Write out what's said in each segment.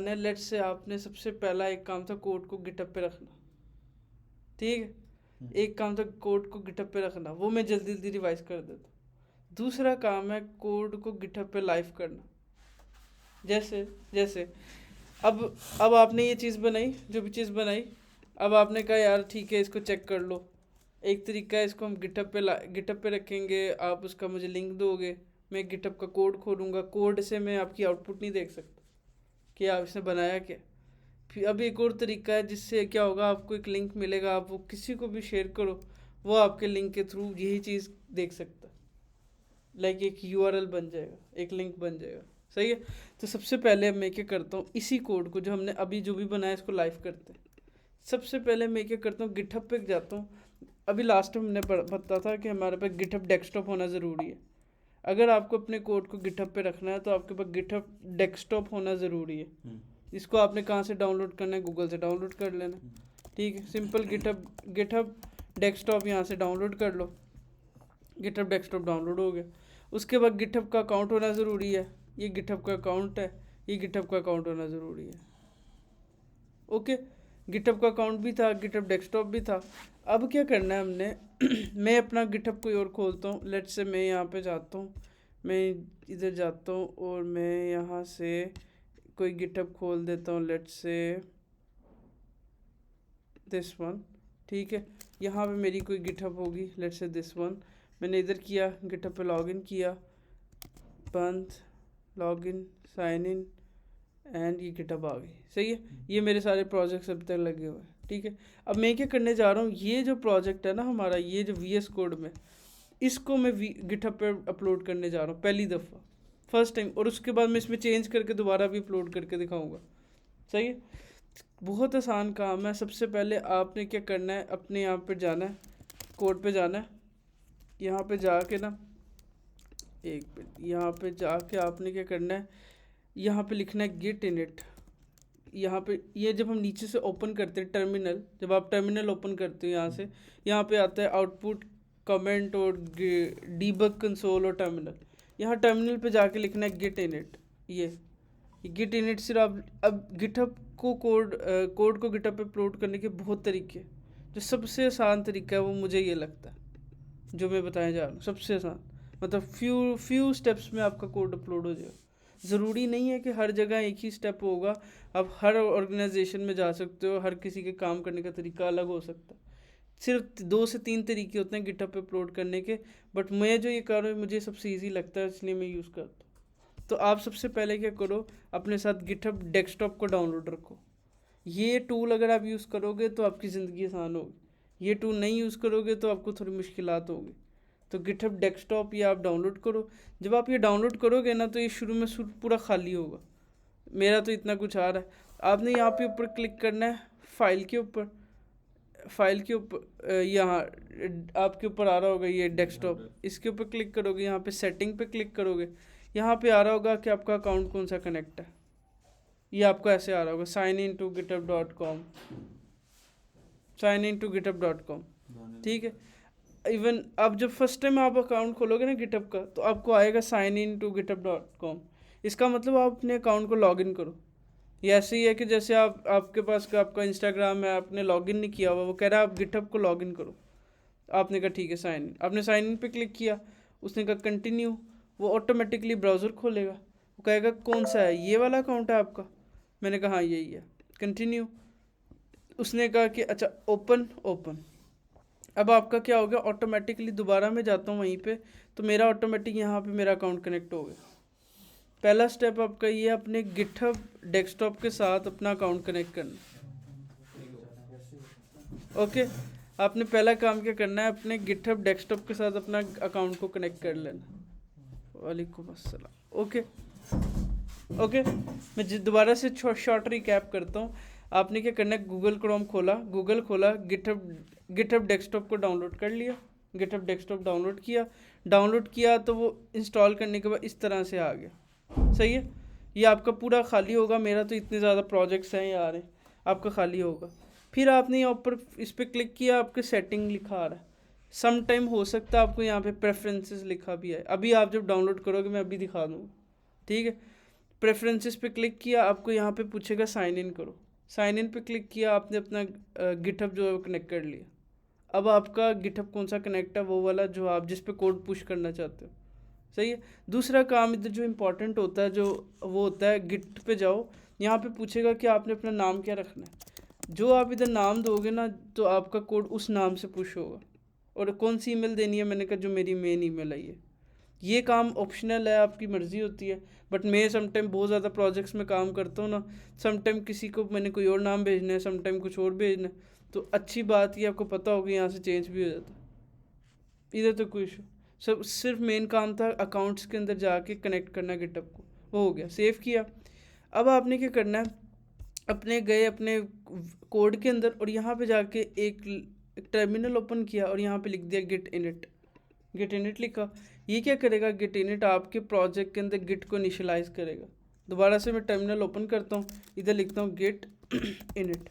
Let's say आपने सबसे पहला एक काम था कोड को गिटहब पे रखना, ठीक है। एक काम था कोड को गिटहब पे रखना, वो मैं जल्दी जल्दी रिवाइज कर देता हूँ। दूसरा काम है कोड को गिटहब पे लाइव करना। जैसे जैसे अब अब आपने ये चीज़ बनाई, जो भी चीज़ बनाई, अब आपने कहा यार ठीक है इसको चेक कर लो। एक तरीका है, इसको हम गिटहब पे रखेंगे, आप उसका मुझे लिंक दोगे, मैं गिटहब का कोड खोलूँगा, कोड से मैं आपकी आउटपुट नहीं देख सकता कि आप इसने बनाया क्या। फिर अब एक और तरीका है जिससे क्या होगा, आपको एक लिंक मिलेगा, आप वो किसी को भी शेयर करो, वो आपके लिंक के थ्रू यही चीज़ देख सकता है। लाइक एक यूआरएल बन जाएगा, एक लिंक बन जाएगा, सही है। तो सबसे पहले मैं क्या करता हूँ, इसी कोड को जो हमने अभी जो भी बनाया इसको लाइव करते हैं। सबसे पहले मैं क्या करता हूँ, गिटहब पे जाता हूँ। अभी लास्ट में हमने पता था कि हमारे पास गिटहब डेस्कटॉप होना ज़रूरी है। अगर आपको अपने कोड को गिटहब पे रखना है तो आपके पास गिटहब डेस्कटॉप होना ज़रूरी है। इसको आपने कहाँ से डाउनलोड करना है, गूगल से डाउनलोड कर लेना, ठीक है। सिंपल गिटहब डेस्कटॉप यहाँ से डाउनलोड कर लो। गिटहब डेस्कटॉप डाउनलोड हो गया। उसके बाद गिटहब का अकाउंट होना ज़रूरी है। ये गिटहब का अकाउंट है, ये गिटहब का अकाउंट होना ज़रूरी है। ओके, गिटहब का अकाउंट भी था, गिटहब डेस्कटॉप भी था। अब क्या करना है हमने मैं अपना गिटहब कोई और खोलता हूँ। लेट्स से मैं यहाँ पे जाता हूँ, मैं इधर जाता हूँ और मैं यहाँ से कोई गिटहब खोल देता हूँ। लेट्स से दिस वन, ठीक है। यहाँ पे मेरी कोई गिटहब होगी, लेट्स से दिस वन। मैंने इधर किया, गिटहब पे लॉगिन किया, बंद, लॉगिन, साइन इन, एंड ये गिटहब आ गई, सही है। ये मेरे सारे प्रोजेक्ट्स अभी तक लगे हुए हैं, ठीक है। अब मैं क्या करने जा रहा हूँ, ये जो प्रोजेक्ट है ना हमारा, ये जो वीएस कोड में, इसको मैं गिटहब पे अपलोड करने जा रहा हूँ पहली दफ़ा, फर्स्ट टाइम। और उसके बाद मैं इसमें चेंज करके दोबारा भी अपलोड करके दिखाऊंगा, सही है। बहुत आसान काम है। सबसे पहले आपने क्या करना है, अपने यहाँ पे जाना है, कोड पे जाना है। यहाँ पे जाके ना, एक मिनट, यहाँ पे जाके आपने क्या करना है, यहाँ पे लिखना है गिट इनिट। यहाँ पे ये जब हम नीचे से ओपन करते हैं टर्मिनल, जब आप टर्मिनल ओपन करते हो यहाँ से, यहाँ पे आता है आउटपुट, कमेंट और डीबग कंसोल और टर्मिनल। यहाँ टर्मिनल पे जाके लिखना है गिट इनिट। ये गिट इनिट सिर्फ आप, अब गिटहब को कोड को गिटहब पे अपलोड करने के बहुत तरीके हैं। जो सबसे आसान तरीका है वो मुझे ये लगता है, जो मैं बताया जा रहा हूँ सबसे आसान, मतलब फ्यू स्टेप्स में आपका कोड अपलोड हो जाएगा। ज़रूरी नहीं है कि हर जगह एक ही स्टेप होगा। आप हर ऑर्गेनाइजेशन में जा सकते हो, हर किसी के काम करने का तरीका अलग हो सकता है। सिर्फ 2 से 3 तरीके होते हैं गिटहब पे अपलोड करने के, बट मैं जो ये कर रहा हूँ मुझे सबसे ईजी लगता है, इसलिए मैं यूज़ करता हूँ। तो आप सबसे पहले क्या करो, अपने साथ गिटहब डेस्कटॉप को डाउनलोड रखो। ये टूल अगर आप यूज़ करोगे तो आपकी ज़िंदगी आसान होगी। ये टूल नहीं यूज़ करोगे तो आपको थोड़ी मुश्किलात होगी। तो गिटहब डेस्कटॉप ये आप डाउनलोड करो। जब आप ये डाउनलोड करोगे ना, तो ये शुरू में पूरा खाली होगा। मेरा तो इतना कुछ आ रहा है। आपने यहाँ पे ऊपर क्लिक करना है, फाइल के ऊपर, फाइल के ऊपर यहाँ आपके ऊपर आ रहा होगा ये डेस्कटॉप, इसके ऊपर क्लिक करोगे, यहाँ पे सेटिंग पे क्लिक करोगे, यहाँ पे आ रहा होगा कि आपका अकाउंट कौन सा कनेक्ट है। ये आपको ऐसे आ रहा होगा, sign in to GitHub dot com, sign in to GitHub dot com, ठीक है। इवन अब जब फर्स्ट टाइम आप अकाउंट खोलोगे ना गिटहब का, तो आपको आएगा sign in to GitHub dot com. इसका मतलब आप अपने अकाउंट को लॉगिन करो। ये ऐसे ही है कि जैसे आपके पास का आपका इंस्टाग्राम है, आपने लॉगिन नहीं किया हुआ, वो कह रहा है आप गिटहब को लॉगिन करो। आपने कहा ठीक है साइन इन, आपने साइन इन पे क्लिक किया, उसने कहा कंटिन्यू, वो ऑटोमेटिकली ब्राउज़र खोलेगा, वो कहेगा कौन सा है, ये वाला अकाउंट है आपका। मैंने कहा हाँ यही है, कंटिन्यू। उसने कहा कि अच्छा ओपन, ओपन। अब आपका क्या हो गया, ऑटोमेटिकली दोबारा मैं जाता हूँ वहीं पे, तो मेरा ऑटोमेटिक यहाँ पे मेरा अकाउंट कनेक्ट हो गया। पहला स्टेप आपका ये है, अपने गिटहब डेस्कटॉप के साथ अपना अकाउंट कनेक्ट करना। ओके, आपने पहला काम क्या करना है, अपने गिटहब डेस्कटॉप के साथ अपना अकाउंट को कनेक्ट कर लेना। वालेकुम अस्सलाम। ओके ओके, मैं दोबारा से शॉर्ट रिकैप करता हूँ। आपने क्या करना है, गूगल क्रोम खोला, गिटहब डेस्कटॉप को डाउनलोड कर लिया, गिटहब डेस्कटॉप डाउनलोड किया तो वो इंस्टॉल करने के बाद इस तरह से आ गया, सही है। ये आपका पूरा खाली होगा, मेरा तो इतने ज़्यादा प्रोजेक्ट्स हैं यार, आपका खाली होगा। फिर आपने यहाँ ऊपर इस पर क्लिक किया, आपके सेटिंग लिखा आ रहा है। सम टाइम हो सकता है आपको यहाँ पे प्रेफरेंसेस लिखा भी है, अभी आप जब डाउनलोड करोगे मैं अभी दिखा दूँगा, ठीक है। प्रेफरेंसेस पे क्लिक किया, आपको यहाँ पे पूछेगा साइन इन करो, साइन इन पे क्लिक किया, आपने अपना गिटहब जो है वो कनेक्ट कर लिया। अब आपका गिटहब कौन सा कनेक्ट है, वो वाला जो आप जिस पे कोड पुश करना चाहते हो। सही है। दूसरा काम इधर जो इम्पोर्टेंट होता है, जो वो होता है गिट पे जाओ, यहाँ पे पूछेगा कि आपने अपना नाम क्या रखना है। जो आप इधर नाम दोगे ना, तो आपका कोड उस नाम से पुश होगा। और कौन सी ईमेल देनी है, मैंने कहा जो मेरी मेन ईमेल आई है। ये काम ऑप्शनल है, आपकी मर्ज़ी होती है। बट मैं समटाइम बहुत ज़्यादा प्रोजेक्ट्स में काम करता हूँ ना, समटाइम किसी को मैंने कोई और नाम भेजना है, समटाइम कुछ और भेजना है, तो अच्छी बात ये आपको पता होगी यहाँ से चेंज भी हो जाता है। इधर तो कोई इशू, सब सिर्फ मेन काम था अकाउंट्स के अंदर जाके कनेक्ट करना गिटहब को, वो हो गया, सेव किया। अब आपने क्या करना है, अपने गए अपने कोड के अंदर और यहाँ पे जाके एक टर्मिनल ओपन किया और यहाँ पे लिख दिया गिट इनिट। गिट इनिट लिखा, ये क्या करेगा, गिट इनिट आपके प्रोजेक्ट के अंदर गिट को इनिशियलाइज करेगा। दोबारा से मैं टर्मिनल ओपन करता हूँ, इधर लिखता हूँ गिट इनिट,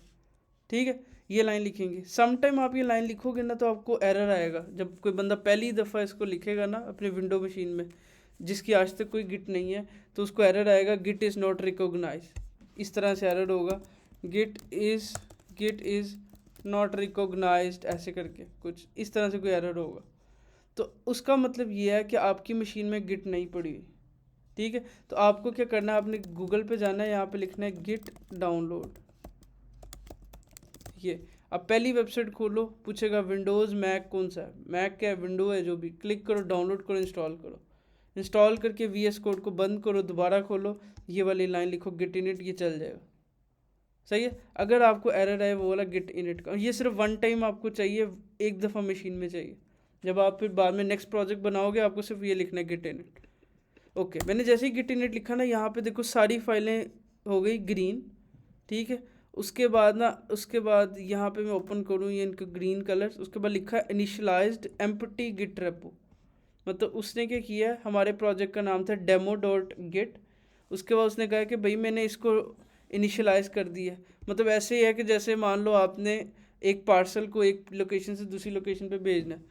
ठीक है। ये लाइन लिखेंगे, सम टाइम आप ये लाइन लिखोगे ना तो आपको एरर आएगा। जब कोई बंदा पहली दफ़ा इसको लिखेगा ना अपने विंडो मशीन में, जिसकी आज तक कोई गिट नहीं है, तो उसको एरर आएगा गिट इज़ नॉट रिकॉग्नाइज, इस तरह से एरर होगा, गिट इज़ नॉट रिकॉग्नाइज्ड, ऐसे करके कुछ इस तरह से कोई एरर होगा। तो उसका मतलब ये है कि आपकी मशीन में गिट नहीं पड़ी हुई, ठीक है। तो आपको क्या करना है, आपने गूगल पे जाना है, यहाँ पे लिखना है गिट डाउनलोड। ये अब पहली वेबसाइट खोलो, पूछेगा विंडोज़ मैक कौन सा है, मैक क्या है, विंडो है, जो भी, क्लिक करो, डाउनलोड करो, इंस्टॉल करो। इंस्टॉल करके VS कोड को बंद करो, दोबारा खोलो, ये वाली लाइन लिखो गिट इनिट, ये चल जाएगा। सही है। अगर आपको एरर आए वो वाला गिट इनिट का, ये सिर्फ वन टाइम आपको चाहिए, एक दफ़ा मशीन में चाहिए। जब आप फिर बाद में नेक्स्ट प्रोजेक्ट बनाओगे, आपको सिर्फ ये लिखना है गिट इनिट। ओके, मैंने जैसे ही गिट इनिट लिखा ना, यहाँ पे देखो सारी फाइलें हो गई ग्रीन, ठीक है। उसके बाद यहाँ पे मैं ओपन करूँ ये इनके ग्रीन कलर्स, उसके बाद लिखा है इनिशियलाइज्ड एम्प्टी गिट रेपो। मतलब उसने क्या किया है, हमारे प्रोजेक्ट का नाम था demo.git, उसके बाद उसने कहा कि भाई मैंने इसको इनिशियलाइज़ कर दिया है। मतलब ऐसे ही है कि जैसे मान लो आपने एक पार्सल को एक लोकेशन से दूसरी लोकेशन पे भेजना है,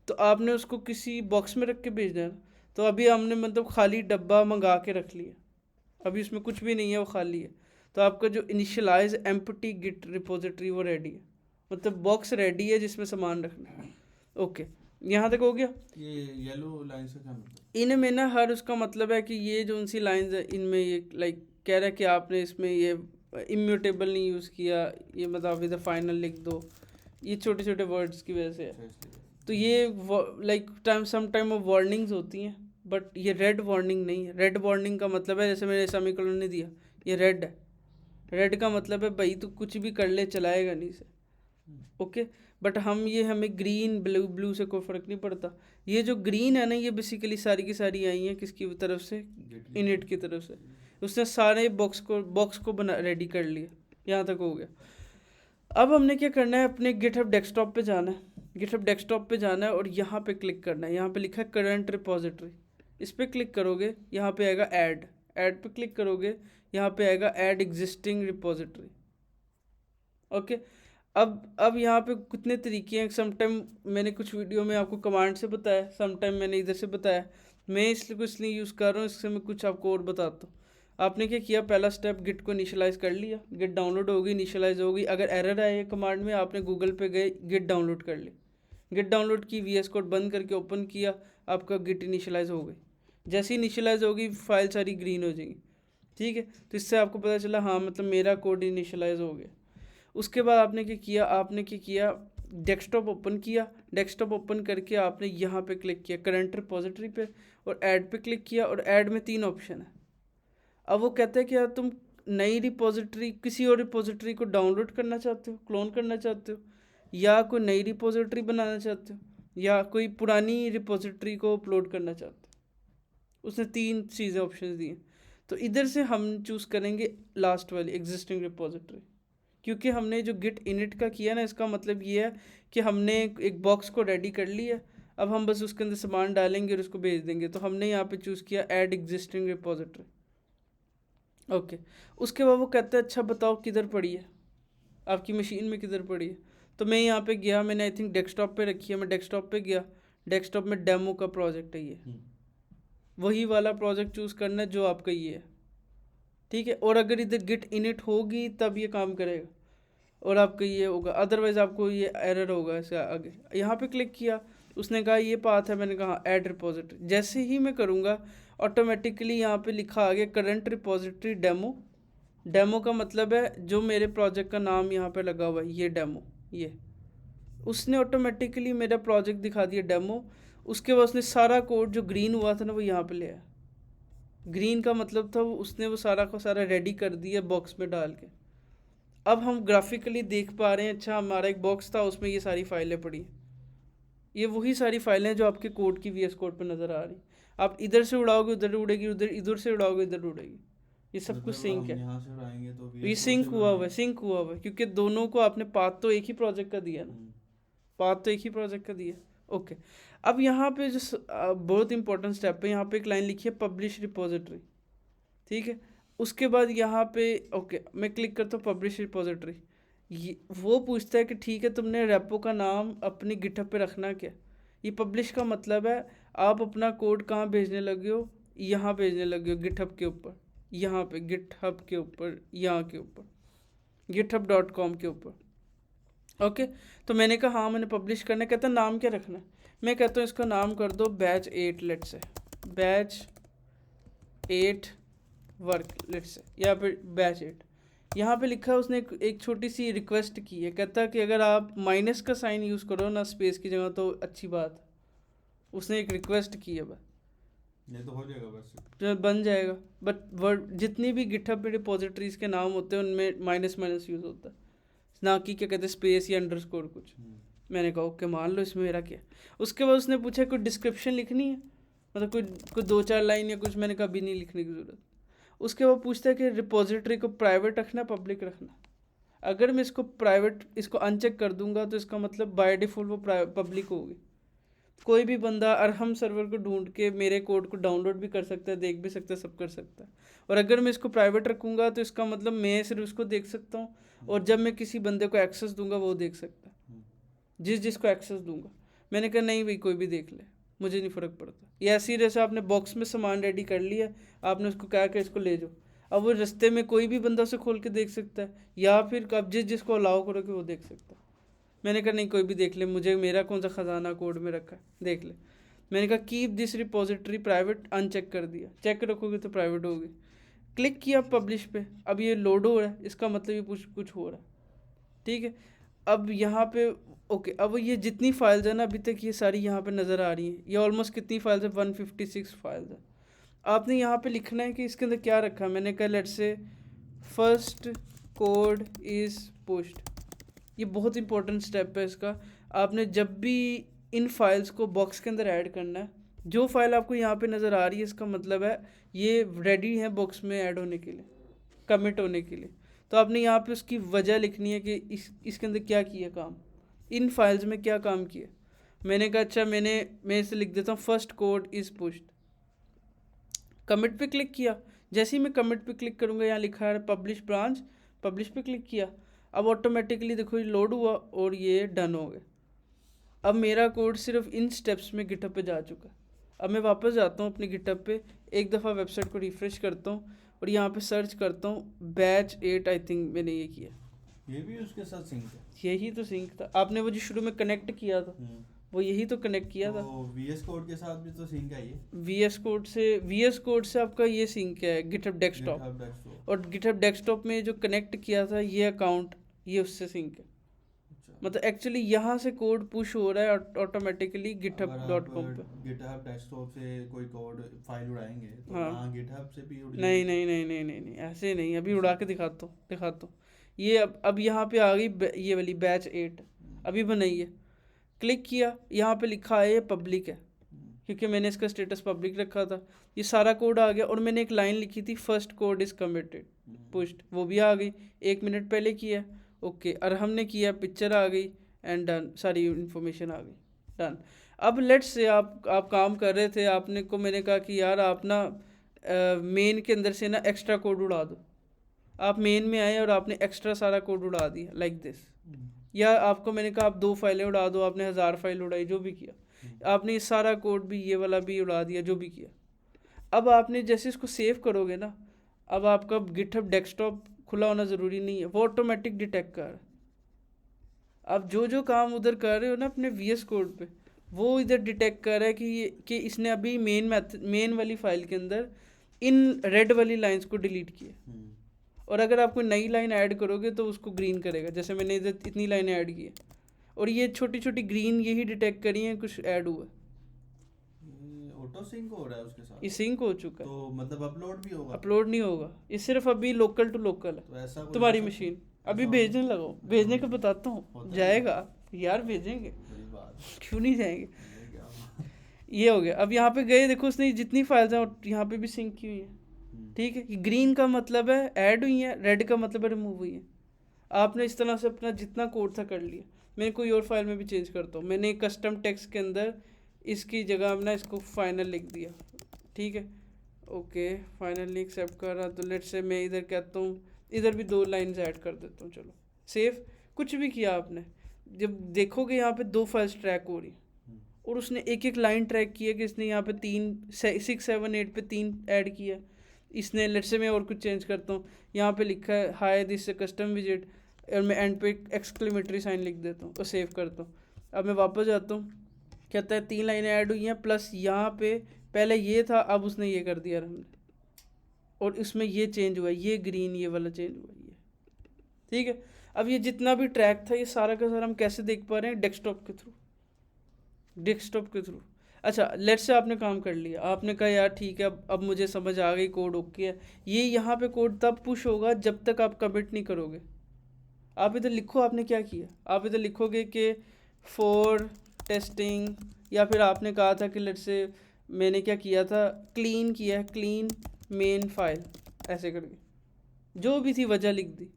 तो आपने उसको किसी बॉक्स में रख के भेजना है। तो अभी हमने मतलब खाली डब्बा मंगा के रख लिया, अभी उसमें कुछ भी नहीं है, वो खाली है। तो आपका जो इनिशियलाइज एम्प्टी गिट रिपोजिटरी वो रेडी है, मतलब बॉक्स रेडी है जिसमें सामान रखना है। ओके, यहाँ तक हो गया। ये येलो लाइन से क्या मतलब? इनमें ना हर उसका मतलब है कि ये जो उनसी लाइंस है, इनमें ये लाइक कह रहा है कि आपने इसमें ये इम्यूटेबल नहीं यूज़ किया, ये मतलब इधर फाइनल लिख दो, ये छोटे छोटे वर्ड्स की वजह से है। तो ये लाइक सम टाइम वो वार्निंग्स होती हैं, बट ये रेड वार्निंग नहीं है। रेड वार्निंग का मतलब है, जैसे मेरे सेमीकोलन ने दिया, ये रेड है। रेड का मतलब है भाई तू कुछ भी कर ले, चलाएगा नहीं से। ओके, बट हमें ग्रीन ब्लू से कोई फ़र्क नहीं पड़ता। ये जो ग्रीन है ना, ये बेसिकली सारी की सारी आई हैं किसकी तरफ से, इनिट की तरफ से। उसने सारे बॉक्स को बना रेडी कर लिया, यहाँ तक हो गया। अब हमने क्या करना है, अपने गिटहब डेस्कटॉप पे जाना है, गिटहब डेस्कटॉप पे जाना है और यहाँ पे क्लिक करना है। यहाँ पे लिखा है करंट रिपोजिटरी, इस पर क्लिक करोगे, यहाँ पे आएगा ऐड पे क्लिक करोगे, यहाँ पे आएगा ऐड एग्जिस्टिंग रिपोजिटरी। ओके, अब यहाँ पे कितने तरीके हैं। सम टाइम मैंने कुछ वीडियो में आपको कमांड से बताया, सम टाइम मैंने इधर से बताया, मैं इसलिए यूज़ कर रहा हूँ, इससे मैं कुछ आपको और बताता हूँ। आपने क्या किया, पहला स्टेप गिट को इनिशियलाइज़ कर लिया, गिट डाउनलोड होगी, इनिशियलाइज़ होगी। अगर एरर आए कमांड में, आपने गूगल पे गए, गिट डाउनलोड कर ली, गिट डाउनलोड की, VS कोड बंद करके ओपन किया, आपका गिट इनिशियलाइज़ हो गई। जैसे ही इनिशियलाइज़ होगी, फाइल सारी ग्रीन हो जाएगी, ठीक है। तो इससे आपको पता चला हाँ मतलब मेरा कोड इनिशियलाइज़ हो गया। उसके बाद आपने क्या किया, डेस्कटॉप ओपन किया, डेस्कटॉप ओपन करके आपने यहाँ पे क्लिक किया करंट रिपोजिटरी पे और ऐड पे क्लिक किया, और ऐड में 3 ऑप्शन है। अब वो कहता है कि यार तुम नई रिपोजिटरी, किसी और रिपोजिटरी को डाउनलोड करना चाहते हो, क्लोन करना चाहते हो, या कोई नई रिपोजिटरी बनाना चाहते हो, या कोई पुरानी रिपोजिटरी को अपलोड करना चाहते हो। उसने 3 चीज़ें ऑप्शन दी हैं। तो इधर से हम चूज़ करेंगे लास्ट वाली एग्जिस्टिंग रिपोजिटरी, क्योंकि हमने जो गिट इनिट का किया ना, इसका मतलब ये है कि हमने एक बॉक्स को रेडी कर लिया, अब हम बस उसके अंदर सामान डालेंगे और उसको भेज देंगे। तो हमने यहाँ पे चूज़ किया ऐड एग्जिस्टिंग रिपोजिटरी। ओके, उसके बाद वो कहता है अच्छा बताओ किधर पड़ी है, आपकी मशीन में किधर पड़ी है। तो मैं यहाँ पे गया, मैंने आई थिंक डेस्कटॉप पे रखी है, मैं डेस्कटॉप पे गया, डेस्कटॉप में डेमो का प्रोजेक्ट है ये, वही वाला प्रोजेक्ट चूज़ करना है जो आपका ये है। ठीक है। और अगर इधर गिट इनिट होगी तब ये काम करेगा और आपका ये होगा, अदरवाइज आपको ये एरर होगा इसके आगे। यहाँ पे क्लिक किया, उसने कहा ये पाथ है, मैंने कहा ऐड रिपोजिटरी। जैसे ही मैं करूँगा ऑटोमेटिकली यहाँ पे लिखा आ गया करंट रिपोजिटरी डेमो। डेमो का मतलब है जो मेरे प्रोजेक्ट का नाम यहाँ पे लगा हुआ है, ये डेमो, ये उसने ऑटोमेटिकली मेरा प्रोजेक्ट दिखा दिया डेमो। उसके बाद उसने सारा कोड जो ग्रीन हुआ था ना वो यहाँ पे ले आया। ग्रीन का मतलब था उसने वो सारा का सारा रेडी कर दिया बॉक्स में डाल के। अब हम ग्राफिकली देख पा रहे हैं, अच्छा हमारा एक बॉक्स था उसमें ये सारी फाइलें पड़ी, ये वही सारी फाइलें जो आपके कोड की VS कोड पे नज़र आ रही। आप इधर से उड़ाओगे उधर उड़ेगी, उधर इधर से उड़ाओगे इधर उड़ेगी। ये सब कुछ सिंक है, यहाँ से उड़ाएंगे तो ये सिंक हुआ हुआ है, सिंक हुआ हुआ है, क्योंकि दोनों को आपने पाथ तो एक ही प्रोजेक्ट का दिया ना, पाथ तो एक ही प्रोजेक्ट का दिया। ओके, अब यहाँ पे जो बहुत इंपॉर्टेंट स्टेप है, यहाँ पे एक लाइन लिखी है पब्लिश रिपोजिटरी, ठीक है। उसके बाद यहाँ पे ओके मैं क्लिक करता हूँ पब्लिश रिपोजिटरी। ये वो पूछता है कि ठीक है तुमने रेपो का नाम अपनी गिटहब पे रखना क्या। ये पब्लिश का मतलब है आप अपना कोड कहाँ भेजने लगे हो, यहाँ भेजने लगे हो गिटहब के ऊपर, यहाँ पे गिटहब के ऊपर, यहाँ के ऊपर github.com के ऊपर। ओके, तो मैंने कहा हाँ मैंने पब्लिश करना है। कहता नाम क्या रखना है, मैं कहता हूँ इसका नाम कर दो बैच 8, लेट से बैच 8 वर्क, लेट से, या फिर बैच 8। यहाँ पे लिखा है उसने एक छोटी सी रिक्वेस्ट की है, कहता कि अगर आप माइनस का साइन यूज़ करो ना स्पेस की जगह तो अच्छी बात है। उसने एक रिक्वेस्ट की है, बस ये तो हो जाएगा वैसे, तो बन जाएगा। बट वर्ड जितनी भी गिटहब पे रिपोजिटरीज के नाम होते हैं उनमें माइनस माइनस यूज़ होता है, ना कि क्या कहते हैं स्पेस या अंडरस्कोर कुछ। मैंने कहा ओके मान लो इसमें मेरा क्या। उसके बाद उसने पूछा कोई डिस्क्रिप्शन लिखनी है, मतलब कोई 2-4 लाइन या कुछ। मैंने कहा अभी नहीं लिखने की ज़रूरत। उसके बाद पूछता है कि रिपोजिटरी को प्राइवेट रखना पब्लिक रखना। अगर मैं इसको प्राइवेट, इसको अनचेक कर दूंगा तो इसका मतलब बाय डिफ़ॉल्ट वो पब्लिक होगी। कोई भी बंदा अरहम सर्वर को ढूंढ के मेरे कोड को डाउनलोड भी कर सकता है, देख भी सकता है, सब कर सकता है। और अगर मैं इसको प्राइवेट रखूँगा तो इसका मतलब मैं सिर्फ उसको देख सकता हूँ, और जब मैं किसी बंदे को एक्सेस दूंगा वो देख सकता है, जिसको एक्सेस दूंगा। मैंने कहा नहीं भाई कोई भी देख ले, मुझे नहीं फ़र्क पड़ता। ये ऐसी जैसे आपने बॉक्स में सामान रेडी कर लिया, आपने उसको कहा कि इसको ले जाओ, अब वो रास्ते में कोई भी बंदा उसे खोल के देख सकता है, या फिर अब जिसको अलाउ करोगे वो देख सकता है। मैंने कहा नहीं कोई भी देख ले, मुझे मेरा कौन सा ख़जाना कोड में रखा है, देख ले। मैंने कहा keep this repository private, uncheck कर दिया। चेक रखोगे तो प्राइवेट होगी। क्लिक किया पब्लिश पे, अब ये लोड हो रहा है, इसका मतलब ये कुछ हो रहा है, ठीक है। अब यहाँ पे ओके, अब ये जितनी फाइल्स है ना अभी तक ये सारी यहाँ पे नज़र आ रही हैं। ये ऑलमोस्ट कितनी फाइल्स है, 156 फाइल्स है। आपने यहाँ पे लिखना है कि इसके अंदर क्या रखा है। मैंने कहा let's say first code is pushed. ये बहुत इंपॉर्टेंट स्टेप है इसका। आपने जब भी इन फाइल्स को बॉक्स के अंदर ऐड करना है, जो फाइल आपको यहाँ पे नज़र आ रही है इसका मतलब है ये रेडी है बॉक्स में ऐड होने के लिए, कमिट होने के लिए। तो आपने यहाँ पे उसकी वजह लिखनी है कि इसके अंदर क्या किया काम, इन फाइल्स में क्या काम किया। मैंने कहा अच्छा मैं इसे लिख देता हूँ first code is pushed. Commit पे क्लिक किया। जैसे ही मैं कमिट पे क्लिक करूँगा यहाँ लिखा है पब्लिश ब्रांच, पब्लिश पे क्लिक किया। अब ऑटोमेटिकली देखो ये लोड हुआ और ये डन हो गया। अब मेरा कोड सिर्फ इन स्टेप्स में गिटहब पे जा चुका है। अब मैं वापस जाता हूँ अपनी गिटहब पे, एक दफ़ा वेबसाइट को रिफ़्रेश करता हूँ और यहाँ पे सर्च करता हूँ बैच 8, आई थिंक मैंने ये किया। ये भी उसके साथ सिंक है, यही तो सिंक था, आपने वो जो शुरू में कनेक्ट किया था वो यही तो कनेक्ट किया था। VS कोड के साथ भी तो सिंक है ये। VS कोड से आपका ये सिंक है गिटहब डेस्कटॉप, और गिटहब डेस्कटॉप में जो कनेक्ट किया था ये अकाउंट, ये उससे सिंक है। मतलब एक्चुअली यहाँ से कोड पुश हो रहा है ऑटोमेटिकली github.com पे। GitHub डेस्कटॉप से कोई कोड फाइल उड़ाएंगे तो हाँ। यहाँ GitHub से भी उड़ नहीं नहीं नहीं नहीं नहीं नहीं ऐसे नहीं, अभी उड़ा के दिखाता हूँ। ये अब यहाँ पे आ गई ये वाली बैच 8 अभी बनाई है। क्लिक किया, यहाँ पे लिखा है ये पब्लिक है क्योंकि मैंने इसका स्टेटस पब्लिक रखा था। ये सारा कोड आ गया और मैंने एक लाइन लिखी थी first code is committed pushed, वो भी आ गई 1 मिनट पहले किया। ओके, और हमने किया, पिक्चर आ गई एंड डन, सारी इन्फॉर्मेशन आ गई, डन। अब लेट्स से आप काम कर रहे थे, आपने को मैंने कहा कि यार आप ना मेन के अंदर से ना एक्स्ट्रा कोड उड़ा दो। आप मेन में आए और आपने एक्स्ट्रा सारा कोड उड़ा दिया लाइक दिस। या आपको मैंने कहा आप 2 फाइलें उड़ा दो, आपने 1000 फाइल उड़ाई, जो भी किया आपने, ये सारा कोड भी ये वाला भी उड़ा दिया, जो भी किया। अब आपने जैसे इसको सेव करोगे ना, अब आपका गिटहब डेस्कटॉप खुला होना ज़रूरी नहीं है, वो ऑटोमेटिक डिटेक्ट कर रहा है। आप जो जो काम उधर कर रहे हो ना अपने VS कोड पे, वो इधर डिटेक्ट कर रहा है कि इसने अभी मेन वाली फाइल के अंदर इन रेड वाली लाइंस को डिलीट किया, और अगर आप कोई नई लाइन ऐड करोगे तो उसको ग्रीन करेगा। जैसे मैंने इधर इतनी लाइनें ऐड की है और ये छोटी छोटी ग्रीन यही डिटेक्ट करी हैं कुछ ऐड हुआ, ऑटो सिंक हो रहा है उसके साथ। ये सिंक हो चुका है। तो मतलब अपलोड भी होगा? अपलोड नहीं होगा, ये सिर्फ अभी लोकल टू लोकल है। तो ऐसा कोई तुम्हारी हो सकता- मशीन अभी ऐसा भेजने लगाओ, भेजने का बताता हूँ, होता है? जाएगा यार, भेजेंगे, बड़ी बात क्यों नहीं जाएंगे। ये क्या? ये हो गया। अब यहाँ पे गए, देखो उसने जितनी फाइल्स हैं यहाँ पे भी सिंक की हुई है, ठीक है। ग्रीन का मतलब है ऐड हुई है, रेड का मतलब है रिमूव हुई है। आपने इस तरह से अपना जितना कोड था कर लिया। मैं कोई और फाइल में भी चेंज करता हूँ। मैंने कस्टम टेक्स्ट के अंदर इसकी जगह ना इसको फाइनल लिख दिया, ठीक है। ओके, फाइनली एक्सेप्ट कर रहा, तो लेट से मैं इधर कहता हूँ, इधर भी 2 लाइन्स ऐड कर देता हूँ। चलो सेव, कुछ भी किया आपने, जब देखोगे यहाँ पे 2 फाइल्स ट्रैक हो रही, और उसने एक एक लाइन ट्रैक किया कि इसने यहाँ पे 6 7 8 पे 3 ऐड किया। इसने लेट से मैं और कुछ चेंज करता हूँ, यहाँ पे लिखा है हाय दिस कस्टम विजिट, और मैं एंड पे एक्सक्लेमेटरी साइन लिख देता हूँ और सेव करता हूँ। अब मैं वापस जाता हूँ, कहता है 3 लाइनें ऐड हुई हैं, प्लस यहाँ पे पहले ये था, अब उसने ये कर दिया हमने, और इसमें ये चेंज हुआ, ये ग्रीन ये वाला चेंज हुआ, ये ठीक है। अब ये जितना भी ट्रैक था ये सारा का सारा हम कैसे देख पा रहे हैं? डेस्कटॉप के थ्रू, डेस्कटॉप के थ्रू। अच्छा, लेट से आपने काम कर लिया, आपने कहा यार ठीक है, अब मुझे समझ आ गई, कोड ओके है। ये यहाँ पे कोड तब पुश होगा जब तक आप कमिट नहीं करोगे। आप इधर लिखो आपने क्या किया, आप इधर लिखोगे कि फॉर टेस्टिंग, या फिर आपने कहा था कि लेट से मैंने क्या किया था, क्लीन किया है, क्लीन मेन फाइल, ऐसे करके जो भी थी वजह लिख दी।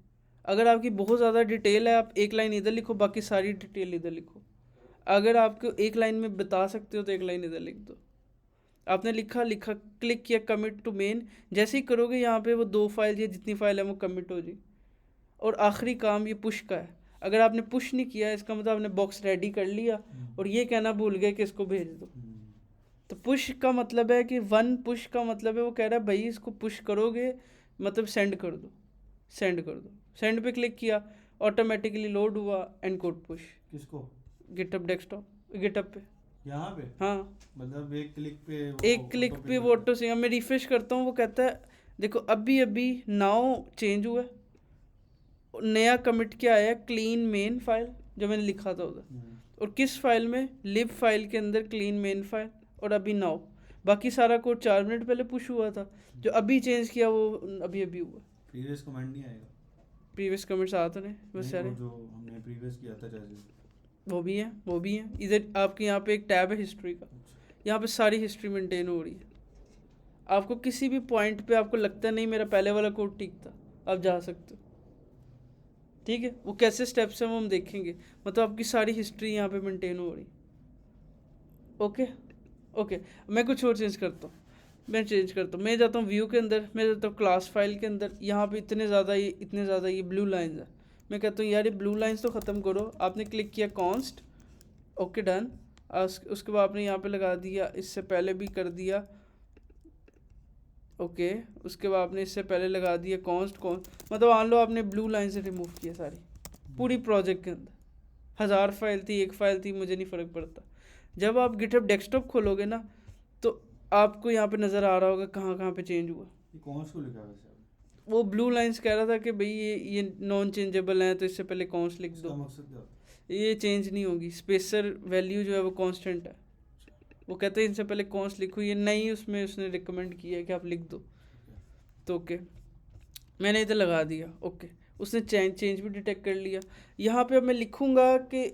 अगर आपकी बहुत ज़्यादा डिटेल है, आप एक लाइन इधर लिखो, बाकी सारी डिटेल इधर लिखो। अगर आपको एक लाइन में बता सकते हो तो एक लाइन इधर लिख दो। आपने लिखा, क्लिक किया कमिट टू मेन, जैसे ही करोगे यहाँ पे वो 2 फाइल ये जितनी फाइल है वो कमिट हो जाएगी। और आखिरी काम ये पुश का है। अगर आपने पुश नहीं किया इसका मतलब आपने बॉक्स रेडी कर लिया और ये कहना भूल गए कि इसको भेज दो। तो पुश का मतलब है कि 1 पुश का मतलब है वो कह रहा है भाई इसको पुश करोगे मतलब सेंड कर दो, सेंड कर दो। सेंड पे क्लिक किया, ऑटोमेटिकली लोड हुआ एंड कोड पुश। किसको? गिटहब डेस्कटॉप, गिटहब पे, यहाँ पे? हाँ, मतलब एक क्लिक पे एक क्लिक पे वो ऑटो से। मैं रिफ्रेश करता हूँ, वो कहता है देखो अभी अभी नाउ चेंज हुआ है, नया कमिट क्या आया, क्लीन मेन फाइल जो मैंने लिखा था उधर, और किस फाइल में, लिब फाइल के अंदर क्लीन मेन फाइल, और अभी नाउ। बाकी सारा कोड 4 मिनट पहले पुश हुआ था, जो अभी चेंज किया वो अभी अभी हुआ। प्रीवियस कमेंट नहीं आएगा? प्रीवियस कमिट्स आते हैं बस सारे, जो हमने प्रीवियस किया था जैसे वो भी है, वो भी है। इधर आपके यहाँ पे एक टैब है हिस्ट्री का, यहाँ पे सारी हिस्ट्री मेंटेन हो रही है। आपको किसी भी पॉइंट पे आपको लगता नहीं मेरा पहले वाला कोड ठीक था, आप जा सकते हो, ठीक है। वो कैसे स्टेप्स हैं वो हम देखेंगे, मतलब आपकी सारी हिस्ट्री यहाँ पे मेंटेन हो रही। ओके ओके, मैं कुछ और चेंज करता हूँ, मैं जाता हूँ व्यू के अंदर, मैं जाता हूँ क्लास फाइल के अंदर। यहाँ पे इतने ज़्यादा ये ब्लू लाइंस है। मैं कहता हूँ यार ये ब्लू लाइंस तो ख़त्म करो। आपने क्लिक किया कॉन्स्ट, ओके डन। उसके बाद आपने यहाँ पे लगा दिया, इससे पहले भी कर दिया, ओके। उसके बाद आपने इससे पहले लगा दिया कॉन्स्ट, मतलब मान लो आपने ब्लू लाइन से रिमूव किया सारी, पूरी प्रोजेक्ट के अंदर 1000 फाइल थी, 1 फाइल थी, मुझे नहीं फ़र्क पड़ता। जब आप गिटहब डेस्कटॉप खोलोगे ना तो आपको यहाँ पे नज़र आ रहा होगा कहाँ कहाँ पे चेंज हुआ। कौन सा लिखा वैसे? वो ब्लू लाइंस कह रहा था कि भाई ये नॉन चेंजेबल हैं, तो इससे पहले कॉन्स्ट लिख दो। मकसद क्या होता है? ये चेंज नहीं होगी, स्पेसर वैल्यू जो है वो कांस्टेंट है। वो कहते हैं इनसे पहले कॉन्स्ट लिखो, ये नहीं, उसमें उसने रिकमेंड किया है कि आप लिख दो। तो ओके, मैंने इधर लगा दिया, ओके। उसने चेंज भी डिटेक्ट कर लिया। यहाँ पे अब मैं लिखूँगा कि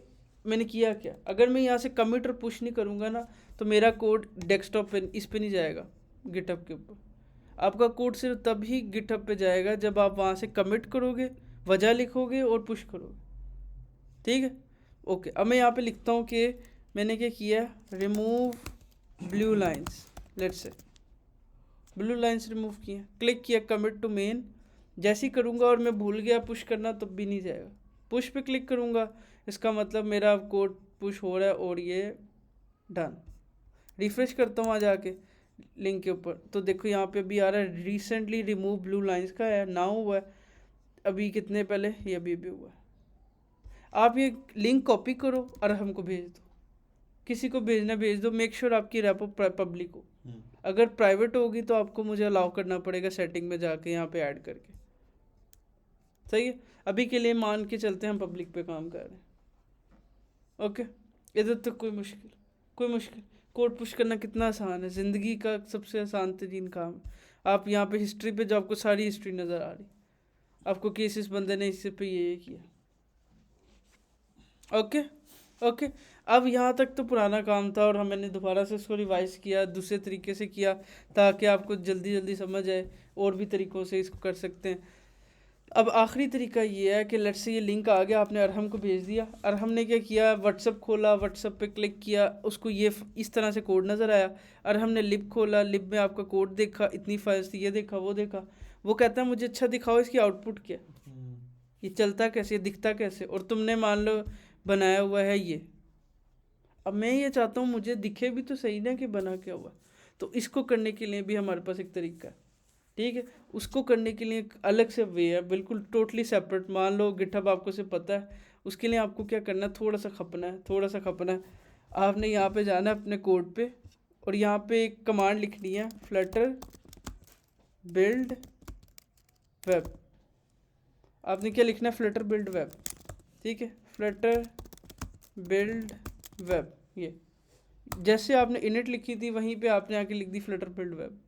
मैंने किया क्या। अगर मैं यहाँ से कमिट और पुश नहीं करूँगा ना तो मेरा कोड डेस्कटॉप पे इस पे नहीं जाएगा, गिटहब के ऊपर। आपका कोड सिर्फ तभी गिटहब पे जाएगा जब आप वहाँ से कमिट करोगे, वजह लिखोगे और पुश करोगे, ठीक है। ओके, अब मैं यहाँ पे लिखता हूँ कि मैंने क्या किया, remove blue lines, let's say blue lines remove किया, क्लिक किया कमिट टू मेन। जैसे ही करूँगा और मैं भूल गया पुश करना तब भी नहीं जाएगा। पुश पे क्लिक करूँगा, इसका मतलब मेरा कोड पुश हो रहा है और ये डन। रिफ्रेश करता हूँ, वहाँ जाके लिंक के ऊपर, तो देखो यहाँ पे अभी आ रहा है रिसेंटली रिमूव ब्लू लाइंस का है, नाउ हुआ है अभी कितने पहले, ये अभी भी हुआ है। आप ये लिंक कॉपी करो और हमको भेज दो, किसी को भेजना भेज दो, मेक श्योर आपकी रेपो पब्लिक हो। अगर प्राइवेट होगी तो आपको मुझे अलाउ करना पड़ेगा सेटिंग में जाके यहाँ पे ऐड करके, सही है। अभी के लिए मान के चलते हैं हम पब्लिक पे काम कर रहे हैं, ओके। इधर तक कोई मुश्किल कोड पुश करना कितना आसान है, ज़िंदगी का सबसे आसान तरीन काम है। आप यहाँ पे हिस्ट्री पे जो आपको सारी हिस्ट्री नज़र आ रही, आपको केसेस बंदे ने इससे पे ये किया, ओके। अब यहाँ तक तो पुराना काम था और मैंने दोबारा से इसको रिवाइज किया, दूसरे तरीके से किया ताकि आपको जल्दी जल्दी समझ आए, और भी तरीक़ों से इसको कर सकते हैं। अब आखिरी तरीका ये है कि लेट्स से ये लिंक आ गया, आपने अरहम को भेज दिया, अरहम ने क्या किया, व्हाट्सअप खोला, व्हाट्सअप पे क्लिक किया, उसको ये इस तरह से कोड नज़र आया, अरहम ने लिब खोला, लिब में आपका कोड देखा, इतनी फाइल्स थी, ये देखा वो देखा, वो कहता है मुझे अच्छा दिखाओ इसकी आउटपुट क्या, ये चलता कैसे, ये दिखता कैसे, और तुमने मान लो बनाया हुआ है ये। अब मैं ये चाहता हूँ मुझे दिखे भी तो सही ना कि बना क्या हुआ, तो इसको करने के लिए भी हमारे पास एक तरीका है, ठीक है। उसको करने के लिए एक अलग से वे है, बिल्कुल टोटली सेपरेट। मान लो गिटहब आपको से पता है, उसके लिए आपको क्या करना है, थोड़ा सा खपना है। आपने यहाँ पे जाना है अपने कोड पे, और यहाँ पे एक कमांड लिखनी है, फ्लटर बिल्ड वेब। आपने क्या लिखना है, फ्लटर बिल्ड वेब, ठीक है, फ्लटर बिल्ड वेब। ये जैसे आपने इनिट लिखी थी वहीं पे आपने आके लिख दी फ्लटर बिल्ड वेब,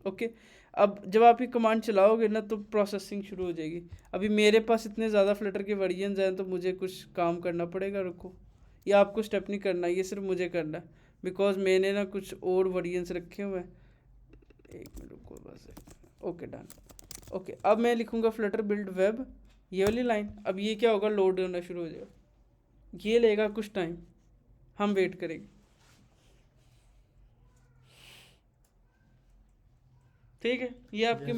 ओके। अब जब आप ये कमांड चलाओगे ना तो प्रोसेसिंग शुरू हो जाएगी। अभी मेरे पास इतने ज़्यादा फ्लटर के वर्जन्स हैं तो मुझे कुछ काम करना पड़ेगा, रुको, ये आपको स्टेप नहीं करना, ये सिर्फ मुझे करना है, बिकॉज मैंने ना कुछ और वर्जन्स रखे हुए हैं। एक मिनट रुको बस, ओके डन, ओके। अब मैं लिखूँगा फ्लटर बिल्ड वेब, ये वाली लाइन। अब ये क्या होगा, लोड होना शुरू हो जाएगा, ये लेगा कुछ टाइम, हम वेट करेंगे, ठीक है। ये आपके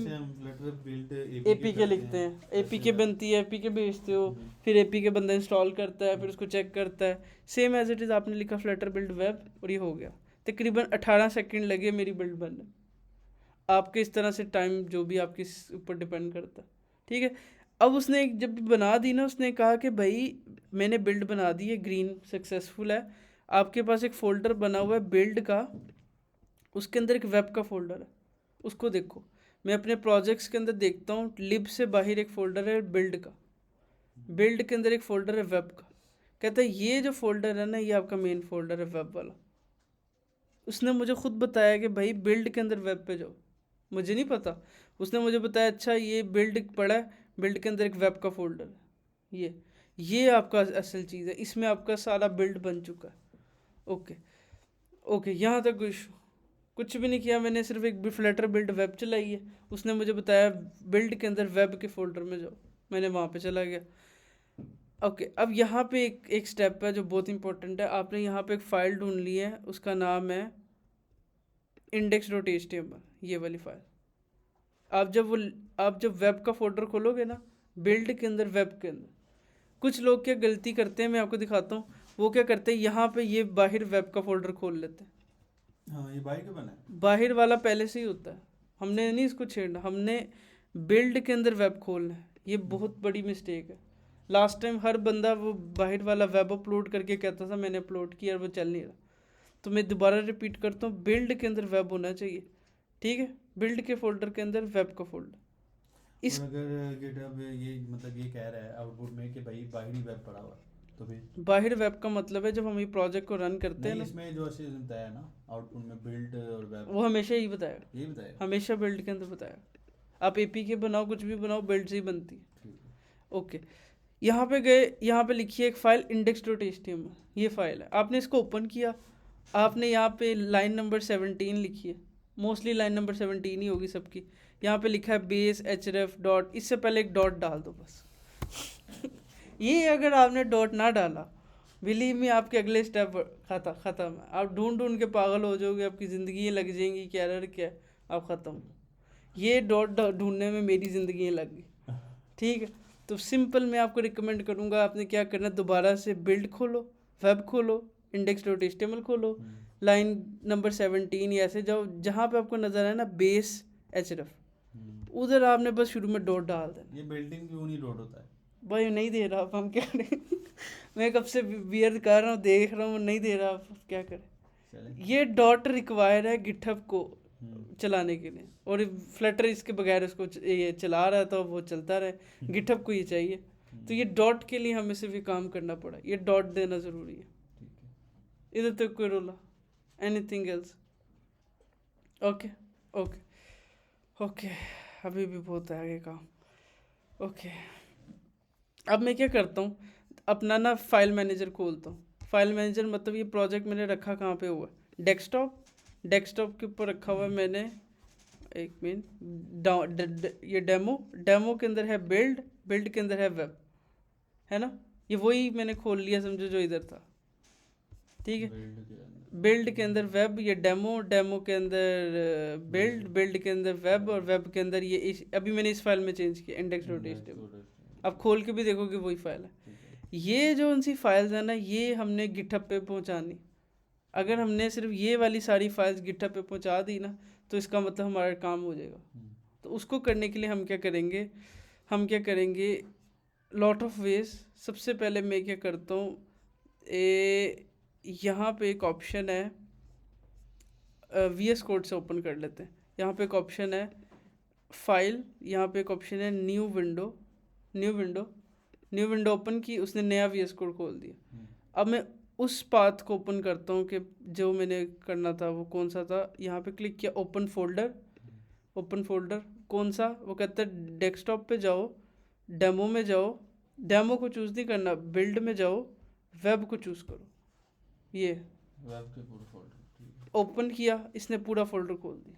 एपीके लिखते हैं, एपीके बनती है, एपीके भेजते हो, फिर एपीके बंदा इंस्टॉल करता है, फिर उसको चेक करता है, सेम एज इट इज़ आपने लिखा फ्लटर बिल्ड वेब और ये हो गया। तकरीबन 18 सेकंड लगे मेरी बिल्ड बनने, आपके इस तरह से टाइम जो भी आपके ऊपर डिपेंड करता है, ठीक है। अब उसने जब बना दी ना, उसने कहा कि भाई मैंने बिल्ड बना दी है, ग्रीन सक्सेसफुल है। आपके पास एक फ़ोल्डर बना हुआ है बिल्ड का, उसके अंदर एक वेब का फ़ोल्डर है, उसको देखो। मैं अपने प्रोजेक्ट्स के अंदर देखता हूँ, लिब से बाहर एक फ़ोल्डर है बिल्ड का, बिल्ड के अंदर एक फ़ोल्डर है वेब का। कहता है ये जो फ़ोल्डर है ना, ये आपका मेन फ़ोल्डर है वेब वाला। उसने मुझे ख़ुद बताया कि भाई बिल्ड के अंदर वेब पे जाओ, मुझे नहीं पता, उसने मुझे बताया अच्छा ये बिल्ड पड़ा है, बिल्ड के अंदर एक वेब का फ़ोल्डर है, ये आपका असल चीज़ है, इसमें आपका सारा बिल्ड बन चुका है, ओके। यहाँ तक कोई इशू, कुछ भी नहीं किया मैंने, सिर्फ एक फ्लटर बिल्ड वेब चलाई है। उसने मुझे बताया बिल्ड के अंदर वेब के फ़ोल्डर में जाओ, मैंने वहाँ पे चला गया, ओके। अब यहाँ पे एक स्टेप है जो बहुत इंपॉर्टेंट है। आपने यहाँ पे एक फ़ाइल ढूंढ ली है, उसका नाम है index.html, ये वाली फ़ाइल। आप जब वेब का फोल्डर खोलोगे ना, बिल्ड के अंदर वेब के अंदर, कुछ लोग क्या गलती करते हैं, मैं आपको दिखाता हूँ। वो क्या करते हैं, यहाँ पे ये बाहर वेब का फोल्डर खोल लेते हैं। हाँ, ये बाहर का बना है, बाहर वाला पहले से ही होता है, हमने नहीं इसको छेड़ना, हमने बिल्ड के अंदर वेब खोलना है। ये बहुत बड़ी मिस्टेक है। लास्ट टाइम हर बंदा वो बाहर वाला वेब अपलोड करके कहता था मैंने अपलोड किया, और वो चल नहीं रहा। तो मैं दोबारा रिपीट करता हूँ, बिल्ड के अंदर वेब होना चाहिए, ठीक है। बिल्ड के फोल्डर के अंदर वेब का फोल्डर। इस अगर गिटहब ये मतलब ये कह रहा है आउटपुट में कि भाई बाहरी वेब पड़ा हुआ, तो फिर बाहर वेब का मतलब है जब हम ये प्रोजेक्ट को रन करते हैं ना, इसमें जो ऐसे बताया ना आउटपुट में बिल्ड और वेब, वो हमेशा यही बताएगा, यही बताएगा, हमेशा बिल्ड के अंदर बताएगा। आप एपीके बनाओ, कुछ भी बनाओ, बिल्ड से ही बनती है, ओके। यहाँ पे गए, यहाँ पे लिखिए एक फ़ाइल index.html, ये फ़ाइल है। आपने इसको ओपन किया, आपने यहाँ पे लाइन नंबर 17 लिखी है, मोस्टली लाइन नंबर 17 ही होगी सबकी। यहाँ पे लिखा है बेस href डॉट, इससे पहले एक डॉट डाल दो बस ये अगर आपने डॉट ना डाला, बिलीव मी आपके अगले स्टेप ख़त्म है। आप ढूंढ के पागल हो जाओगे, आपकी ज़िंदगी लग जाएंगी कि एरर क्या है, आप ख़त्म। ये डॉट ढूंढने में मेरी ज़िंदगी लग गई, ठीक है। तो सिंपल मैं आपको रिकमेंड करूँगा, आपने क्या करना है, दोबारा से बिल्ड खोलो, वेब खोलो, इंडेक्स डॉट HTML खोलो, लाइन नंबर 17 या ऐसे जाओ, जहाँ पे आपको नजर आए ना बेस href, उधर आपने बस शुरू में डॉट डाल देना। ये बिल्डिंग क्यों नहीं लोड होता है? भाई नहीं दे रहा, अब हम क्या करें? मैं कब से वियर कर रहा हूँ, देख रहा हूँ, नहीं दे रहा, अब क्या करें? चले ये डॉट रिक्वायर है गिटहब को चलाने के लिए, और फ्लटर इसके बगैर उसको ये चला रहा है तो वो चलता रहे, गिटहब को ये चाहिए। तो ये डॉट के लिए हमें सिर्फ ये काम करना पड़ा, ये डॉट देना ज़रूरी है। ठीक है। इधर तक कोई रोला? Anything else? Okay okay okay, अभी भी बहुत है आगे काम। ओके, अब मैं क्या करता हूँ, अपना ना फाइल मैनेजर खोलता हूँ। फाइल मैनेजर मतलब ये प्रोजेक्ट मैंने रखा कहाँ पे हुआ है? डेस्कटॉप के ऊपर रखा हुआ है मैंने। एक मिनट, ये डेमो के अंदर है बिल्ड के अंदर है वेब, है ना? ये वही मैंने खोल लिया, समझो, जो इधर था। ठीक है, बिल्ड के अंदर वेब, ये डेमो के अंदर बिल्ड के अंदर वेब, और वेब के अंदर ये अभी मैंने इस फाइल में चेंज किया index.html। अब खोल के भी देखोगे वही फाइल है। ये जो उनसी फाइल्स है ना, ये हमने गिटहब पे पहुंचानी। अगर हमने सिर्फ ये वाली सारी फाइल्स गिटहब पे पहुंचा दी ना, तो इसका मतलब हमारा काम हो जाएगा। तो उसको करने के लिए हम क्या करेंगे, लॉट ऑफ वेज। सबसे पहले मैं क्या करता हूँ, यहाँ पे एक ऑप्शन है, VS कोड से ओपन कर लेते हैं। यहाँ पे एक ऑप्शन है फाइल, यहाँ पे एक ऑप्शन है न्यू विंडो ओपन की, उसने नया VS कोड खोल दिया। अब मैं उस पाथ को ओपन करता हूँ कि जो मैंने करना था वो कौन सा था। यहाँ पे क्लिक किया, ओपन फोल्डर कौन सा, वो कहता है डेस्कटॉप पे जाओ, डेमो में जाओ, डेमो को चूज़ नहीं करना, बिल्ड में जाओ, वेब को चूज़ करो। ये वेब के पूरा फोल्डर ओपन किया, इसने पूरा फोल्डर खोल दिया।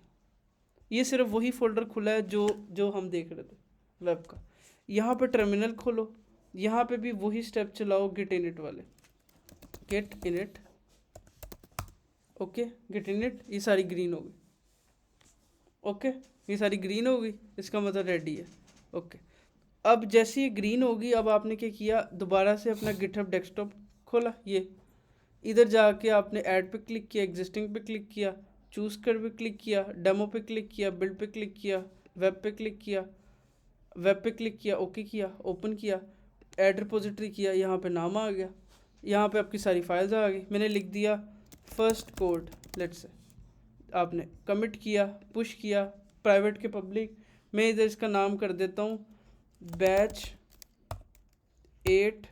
ये सिर्फ वही फोल्डर खुला है जो हम देख रहे थे वेब का। यहाँ पे टर्मिनल खोलो, यहाँ पे भी वही स्टेप चलाओ, गेट इनिट वाले, git init. Okay, git init, ये सारी ग्रीन हो गई। ओके, ये सारी ग्रीन हो गई, इसका मतलब रेडी है। ओके, अब जैसे ये ग्रीन होगी, अब आपने क्या किया, दोबारा से अपना गिटहब डेस्कटॉप खोला, ये इधर जाके आपने ऐड पे क्लिक किया, एग्जिस्टिंग पे क्लिक किया, चूज़ कर पे क्लिक किया, डेमो पे क्लिक किया, बिल्ड पे क्लिक किया, वेब पे क्लिक किया, ओके किया, ओपन किया, ऐड रिपोजिटरी किया, यहाँ पे नाम आ गया, यहाँ पे आपकी सारी फाइल्स आ गई। मैंने लिख दिया फर्स्ट कोड, लेट्स से, आपने कमिट किया, पुश किया, प्राइवेट के पब्लिक। मैं इधर इसका नाम कर देता हूँ बैच 8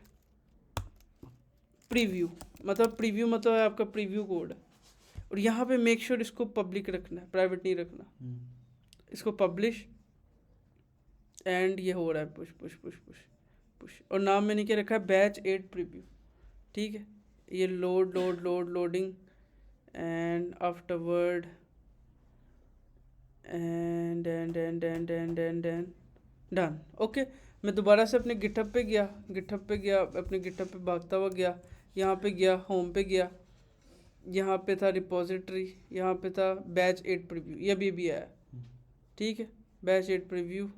प्रीव्यू, मतलब है आपका प्रीव्यू कोड। और यहाँ पे मेक श्योर इसको पब्लिक रखना है, प्राइवेट नहीं रखना। इसको पब्लिश, एंड ये हो रहा है push push push push push, और नाम मैंने क्या रखा है, बैच 8 प्रीव्यू। ठीक है, ये loading, and afterward and done. Okay, मैं दोबारा से अपने गिटहब पे गया, अपने गिटहब पे भागता हुआ गया, यहाँ पे गया, होम पे गया, यहाँ पे था रिपोजिटरी, यहाँ पे था बैच 8 प्रीव्यू, ये भी आया। ठीक है, बैच 8 प्रीव्यू,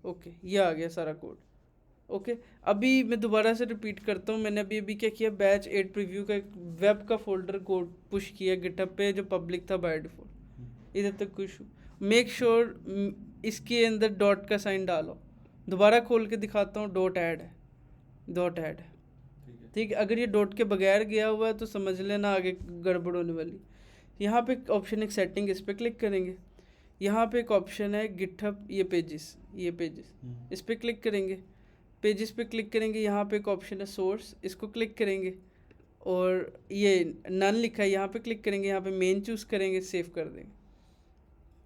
ओके, ये आ गया सारा कोड। ओके, अभी मैं दोबारा से रिपीट करता हूँ। मैंने अभी क्या किया, बैच 8 प्रीव्यू का एक वेब का फोल्डर कोड पुश किया गिटहब पे, जो पब्लिक था बाय डिफॉल्ट। इधर तक कुछ मेक श्योर इसके अंदर डॉट का साइन डालो। दोबारा खोल के दिखाता हूँ, डॉट ऐड है। ठीक है, अगर ये डॉट के बगैर गया हुआ है तो समझ लेना आगे गड़बड़ होने वाली। यहाँ पे ऑप्शन एक सेटिंग, इस पर क्लिक करेंगे। यहाँ पे एक ऑप्शन है गिटहब, ये पेजेस, इस पर क्लिक करेंगे। पेजेस पे क्लिक करेंगे, यहाँ पे एक ऑप्शन है सोर्स, इसको क्लिक करेंगे, और ये नन लिखा है, यहाँ पे क्लिक करेंगे, यहाँ पे मेन चूज़ करेंगे, सेव कर देंगे।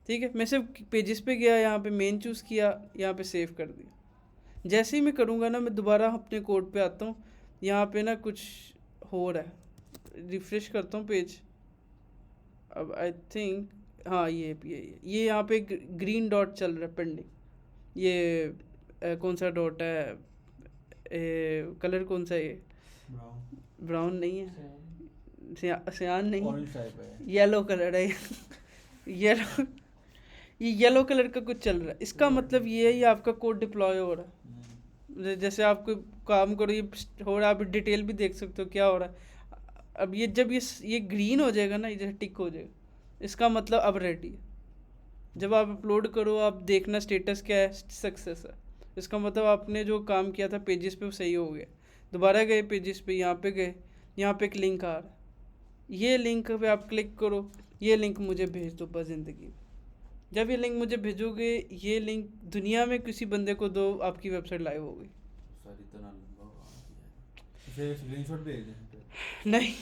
ठीक है, मैं सिर्फ पेजेस पे गया, यहाँ पे मेन चूज़ किया, यहाँ पे सेव कर दिया। जैसे ही मैं करूँगा ना, मैं दोबारा अपने कोड पे आता हूँ, यहाँ पे ना कुछ हो रहा है, रिफ्रेश करता हूँ पेज। अब आई थिंक हाँ, ये यहाँ पे ग्रीन डॉट चल रहा है पेंडिंग। ये कौन सा डॉट है, कलर कौन सा है ये? ब्राउन नहीं है, सियान नहीं है, येलो कलर है। येलो कलर का कुछ चल रहा है। इसका मतलब ये है, ये आपका कोड डिप्लॉय हो रहा है। जैसे आप कोई काम करो, ये हो रहा है, आप डिटेल भी देख सकते हो क्या हो रहा है। अब ये जब ये ग्रीन हो जाएगा ना, ये जैसे टिक हो जाएगा, इसका मतलब अब रेडी है। जब आप अपलोड करो आप देखना स्टेटस क्या है, सक्सेस है, इसका मतलब आपने जो काम किया था पेजेस पे वो सही हो गया। दोबारा गए पेजेस पे, यहाँ पे गए, यहाँ पे एक लिंक आ रहा है, ये लिंक पे आप क्लिक करो, ये लिंक मुझे भेज दो बस ज़िंदगी में। जब ये लिंक मुझे भेजोगे, ये लिंक दुनिया में किसी बंदे को दो, आपकी वेबसाइट लाइव हो गई। सर इतना लंबा काम किया है, फिर स्क्रीनशॉट भेज दें फिर। नहीं,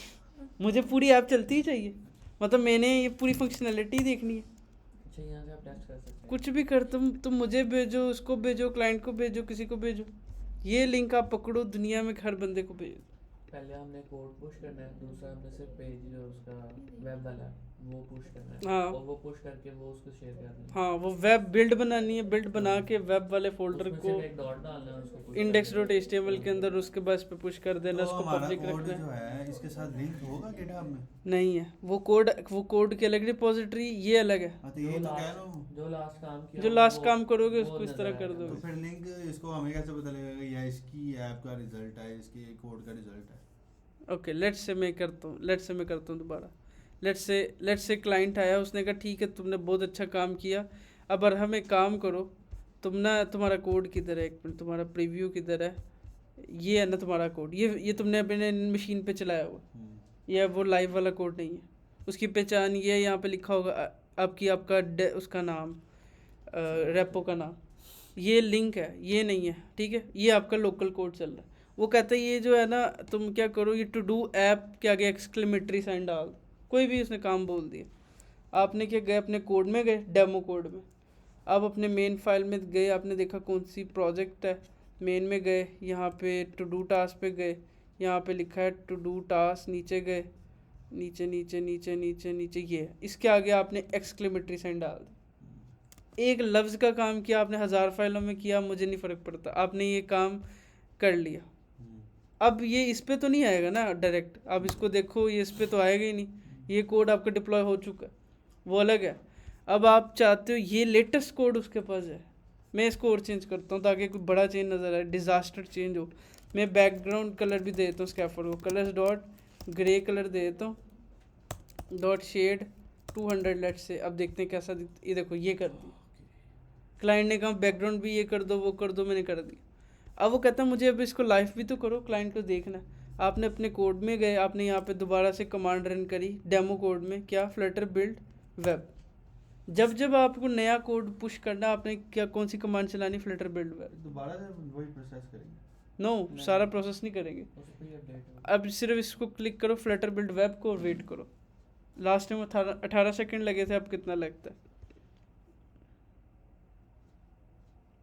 मुझे पूरी ऐप चलती ही चाहिए, मतलब मैंने ये पूरी फंक्शनैलिटी देखनी है। अच्छा, यहाँ से आप टेस्ट कर सकते हैं। कुछ भी कर, तुम मुझे भेजो, उसको भेजो, क्लाइंट को भेजो, किसी को भेजो, ये लिंक आप पकड़ो, दुनिया में हर बंदे को भेजो। पहले हमने कोड पुश करना है, दूसरा हमने सिर्फ पेज जो उसका वेब वाला है वो पुश करना है, हाँ। और वो पुश करके वो उसको शेयर करना है। हाँ, वो वेब बिल्ड बनानी है, बिल्ड बना के वेब वाले फोल्डर उसमें को सिर्फ एक डॉट डालना है, उसको push index.html करके- के अंदर उसके बस पे पुश कर देना, तो उसको हमारा पब्लिक कोड रखना जो है। है इसके साथ लिंक होगा गिटहब में? नहीं है, वो कोड की अलग रिपोजिटरी, ये अलग है। हाँ तो ये जो तो कह लास्ट रहा हूँ। जो लास्ट काम किया जो होगा, लास्ट वो- काम करोगे वो उसको इस नजर तरह कर आएगा। तो दोगे। फिर लिंक इसको हमें कैसे पता लगेगा कि या इसकी ऐप का रिजल्ट है, इसके कोड का रिजल्ट है? ओके, लेट्स से मैं करता हूँ दोबारा। लेट्स से क्लाइंट आया, उसने कहा ठीक है तुमने बहुत अच्छा काम किया, अब अरहम एक काम करो, तुम्हारा कोड किधर है, एक मिनट, तुम्हारा प्रीव्यू किधर है, ये है ना तुम्हारा कोड, ये तुमने अपने मशीन पे चलाया हुआ, ये वो लाइव वाला कोड नहीं है। उसकी पहचान ये है, यहाँ पे लिखा होगा आपका उसका नाम, रेपो का नाम, ये लिंक है, ये नहीं है, ठीक है, ये आपका लोकल कोड चल रहा है। वो कहता है ये जो है ना, तुम क्या करो, ये टू डू ऐप के आगे एक्सक्लेमेटरी साइन डाल दो, कोई भी उसने काम बोल दिया। आपने क्या गए, अपने कोड में गए, डेमो कोड में, अब अपने मेन फाइल में गए, आपने देखा कौन सी प्रोजेक्ट है, मेन में गए, यहाँ पे टू डू टास्क पे गए, यहाँ पे लिखा है टू डू टास्क, नीचे गए, नीचे नीचे नीचे नीचे नीचे, ये है, इसके आगे आपने एक्सक्लेमेटरी साइन डाल दी। एक लफ्ज़ का काम किया आपने, 1000 फाइलों में किया, मुझे नहीं फ़र्क पड़ता, आपने ये काम कर लिया। अब ये इस पे तो नहीं आएगा ना डायरेक्ट, अब इसको देखो, ये इस पे तो आएगा ही नहीं, ये कोड आपका डिप्लॉय हो चुका है, वो अलग है। अब आप चाहते हो ये लेटेस्ट कोड उसके पास है, मैं इसको और चेंज करता हूँ ताकि कोई बड़ा चेंज नज़र आए, डिज़ास्टर चेंज हो। मैं बैकग्राउंड कलर भी दे देता हूँ स्कैफोल्ड को, कलर्स डॉट ग्रे कलर दे देता हूँ, डॉट शेड 200 लेट से। अब देखते हैं कैसा ये देखो, ये कर दिया, क्लाइंट ने कहा बैकग्राउंड भी ये कर दो, वो कर दो, मैंने कर दिया। अब वो कहता है मुझे अब इसको लाइव भी तो करो, क्लाइंट को देखना है। आपने अपने कोड में गए, आपने यहाँ पे दोबारा से कमांड रन करी डेमो कोड में, क्या, फ्लटर बिल्ड वेब। जब आपको नया कोड पुश करना, आपने क्या कौन सी कमांड चलानी, फ्लटर बिल्ड वेब। दोबारा से वही प्रोसेस करेंगे? नो, सारा प्रोसेस नहीं करेंगे, उस पे ही अपडेट होगा। अब सिर्फ इसको क्लिक करो, फ्लटर बिल्ड वेब को, और वेट करो। लास्ट टाइम 18 सेकेंड लगे थे, अब कितना लगता है?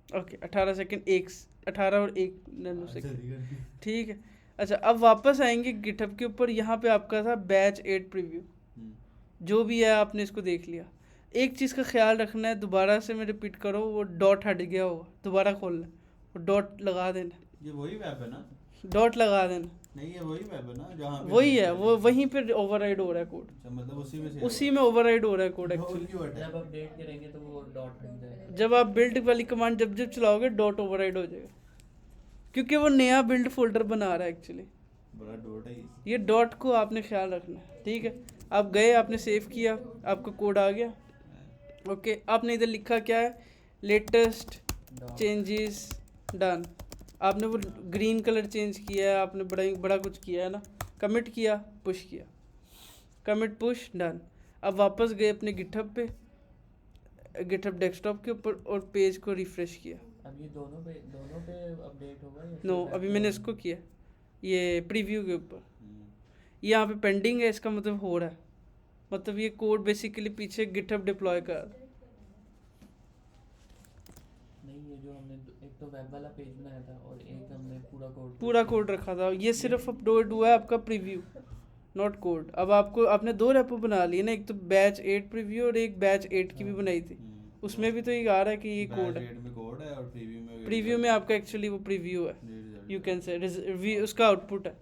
ओके, 18 सेकेंड, 18 और 1 नैनो सेकेंड, ठीक है। अच्छा, अब वापस आएंगे गिटहब के ऊपर, यहाँ पे आपका था बैच 8 प्रीव्यू, जो भी है आपने इसको देख लिया। एक चीज़ का ख्याल रखना है, दोबारा से मैं रिपीट करो, वो डॉट हट गया होगा, दोबारा खोलना, वो डॉट लगा देना, ये वही वेब है ना? डॉट लगा देना, नहीं ये वही वेब है ना जहाँ पे वही है, वो वहीं पे ओवरराइड हो रहा है कोड, अच्छा, मतलब उसी में से उसी में ओवरराइड हो रहा है कोड और एक्चुअली। क्यों हटा? जब अपडेट करेंगे तो वो डॉट हट जाएगा। जब आप बिल्ड वाली कमांड जब चलाओगे, डॉट ओवरराइड हो जाएगा, क्योंकि वो नया बिल्ड फोल्डर बना रहा है एक्चुअली। बड़ा डॉट है ये डॉट को आपने ख्याल रखना है, ठीक है। आप गए, आपने सेव किया, आपका कोड आ गया, ओके। आपने इधर लिखा क्या है, लेटेस्ट चेंजेस डन, आपने वो ग्रीन कलर चेंज किया है, आपने बड़ा कुछ किया है ना, कमिट किया, पुश किया, कमिट पुश डन। अब वापस गए अपने गिटहब पे, गिटहब डेस्कटॉप के ऊपर, और पेज को रिफ्रेश किया। अब ये दोनों पे अपडेट होगा या नो, सिर्फ अभी web मैंने पे? इसको किया, ये प्रीव्यू के ऊपर, ये यहाँ पे पेंडिंग है, इसका मतलब हो रहा है, मतलब ये कोड बेसिकली पीछे गिटहब डिप्लॉय कर रहा है। नहीं, ये जो हमने एक तो वेब वाला पेज बनाया था और एक हमने पूरा कोड रखा था, ये सिर्फ अपलोड हुआ है आपका प्रीव्यू, नॉट कोड। अब आपने 2 रेपो बना लिए ना, एक तो बैच 8 प्रीव्यू और एक बैच 8 की भी बनाई थी, उसमें भी तो ये आ रहा है कि ये कोड है, में कोड है और प्रीव्यू में आपका एक्चुअली वो प्रीव्यू है, यू कैन से उसका आउटपुट है,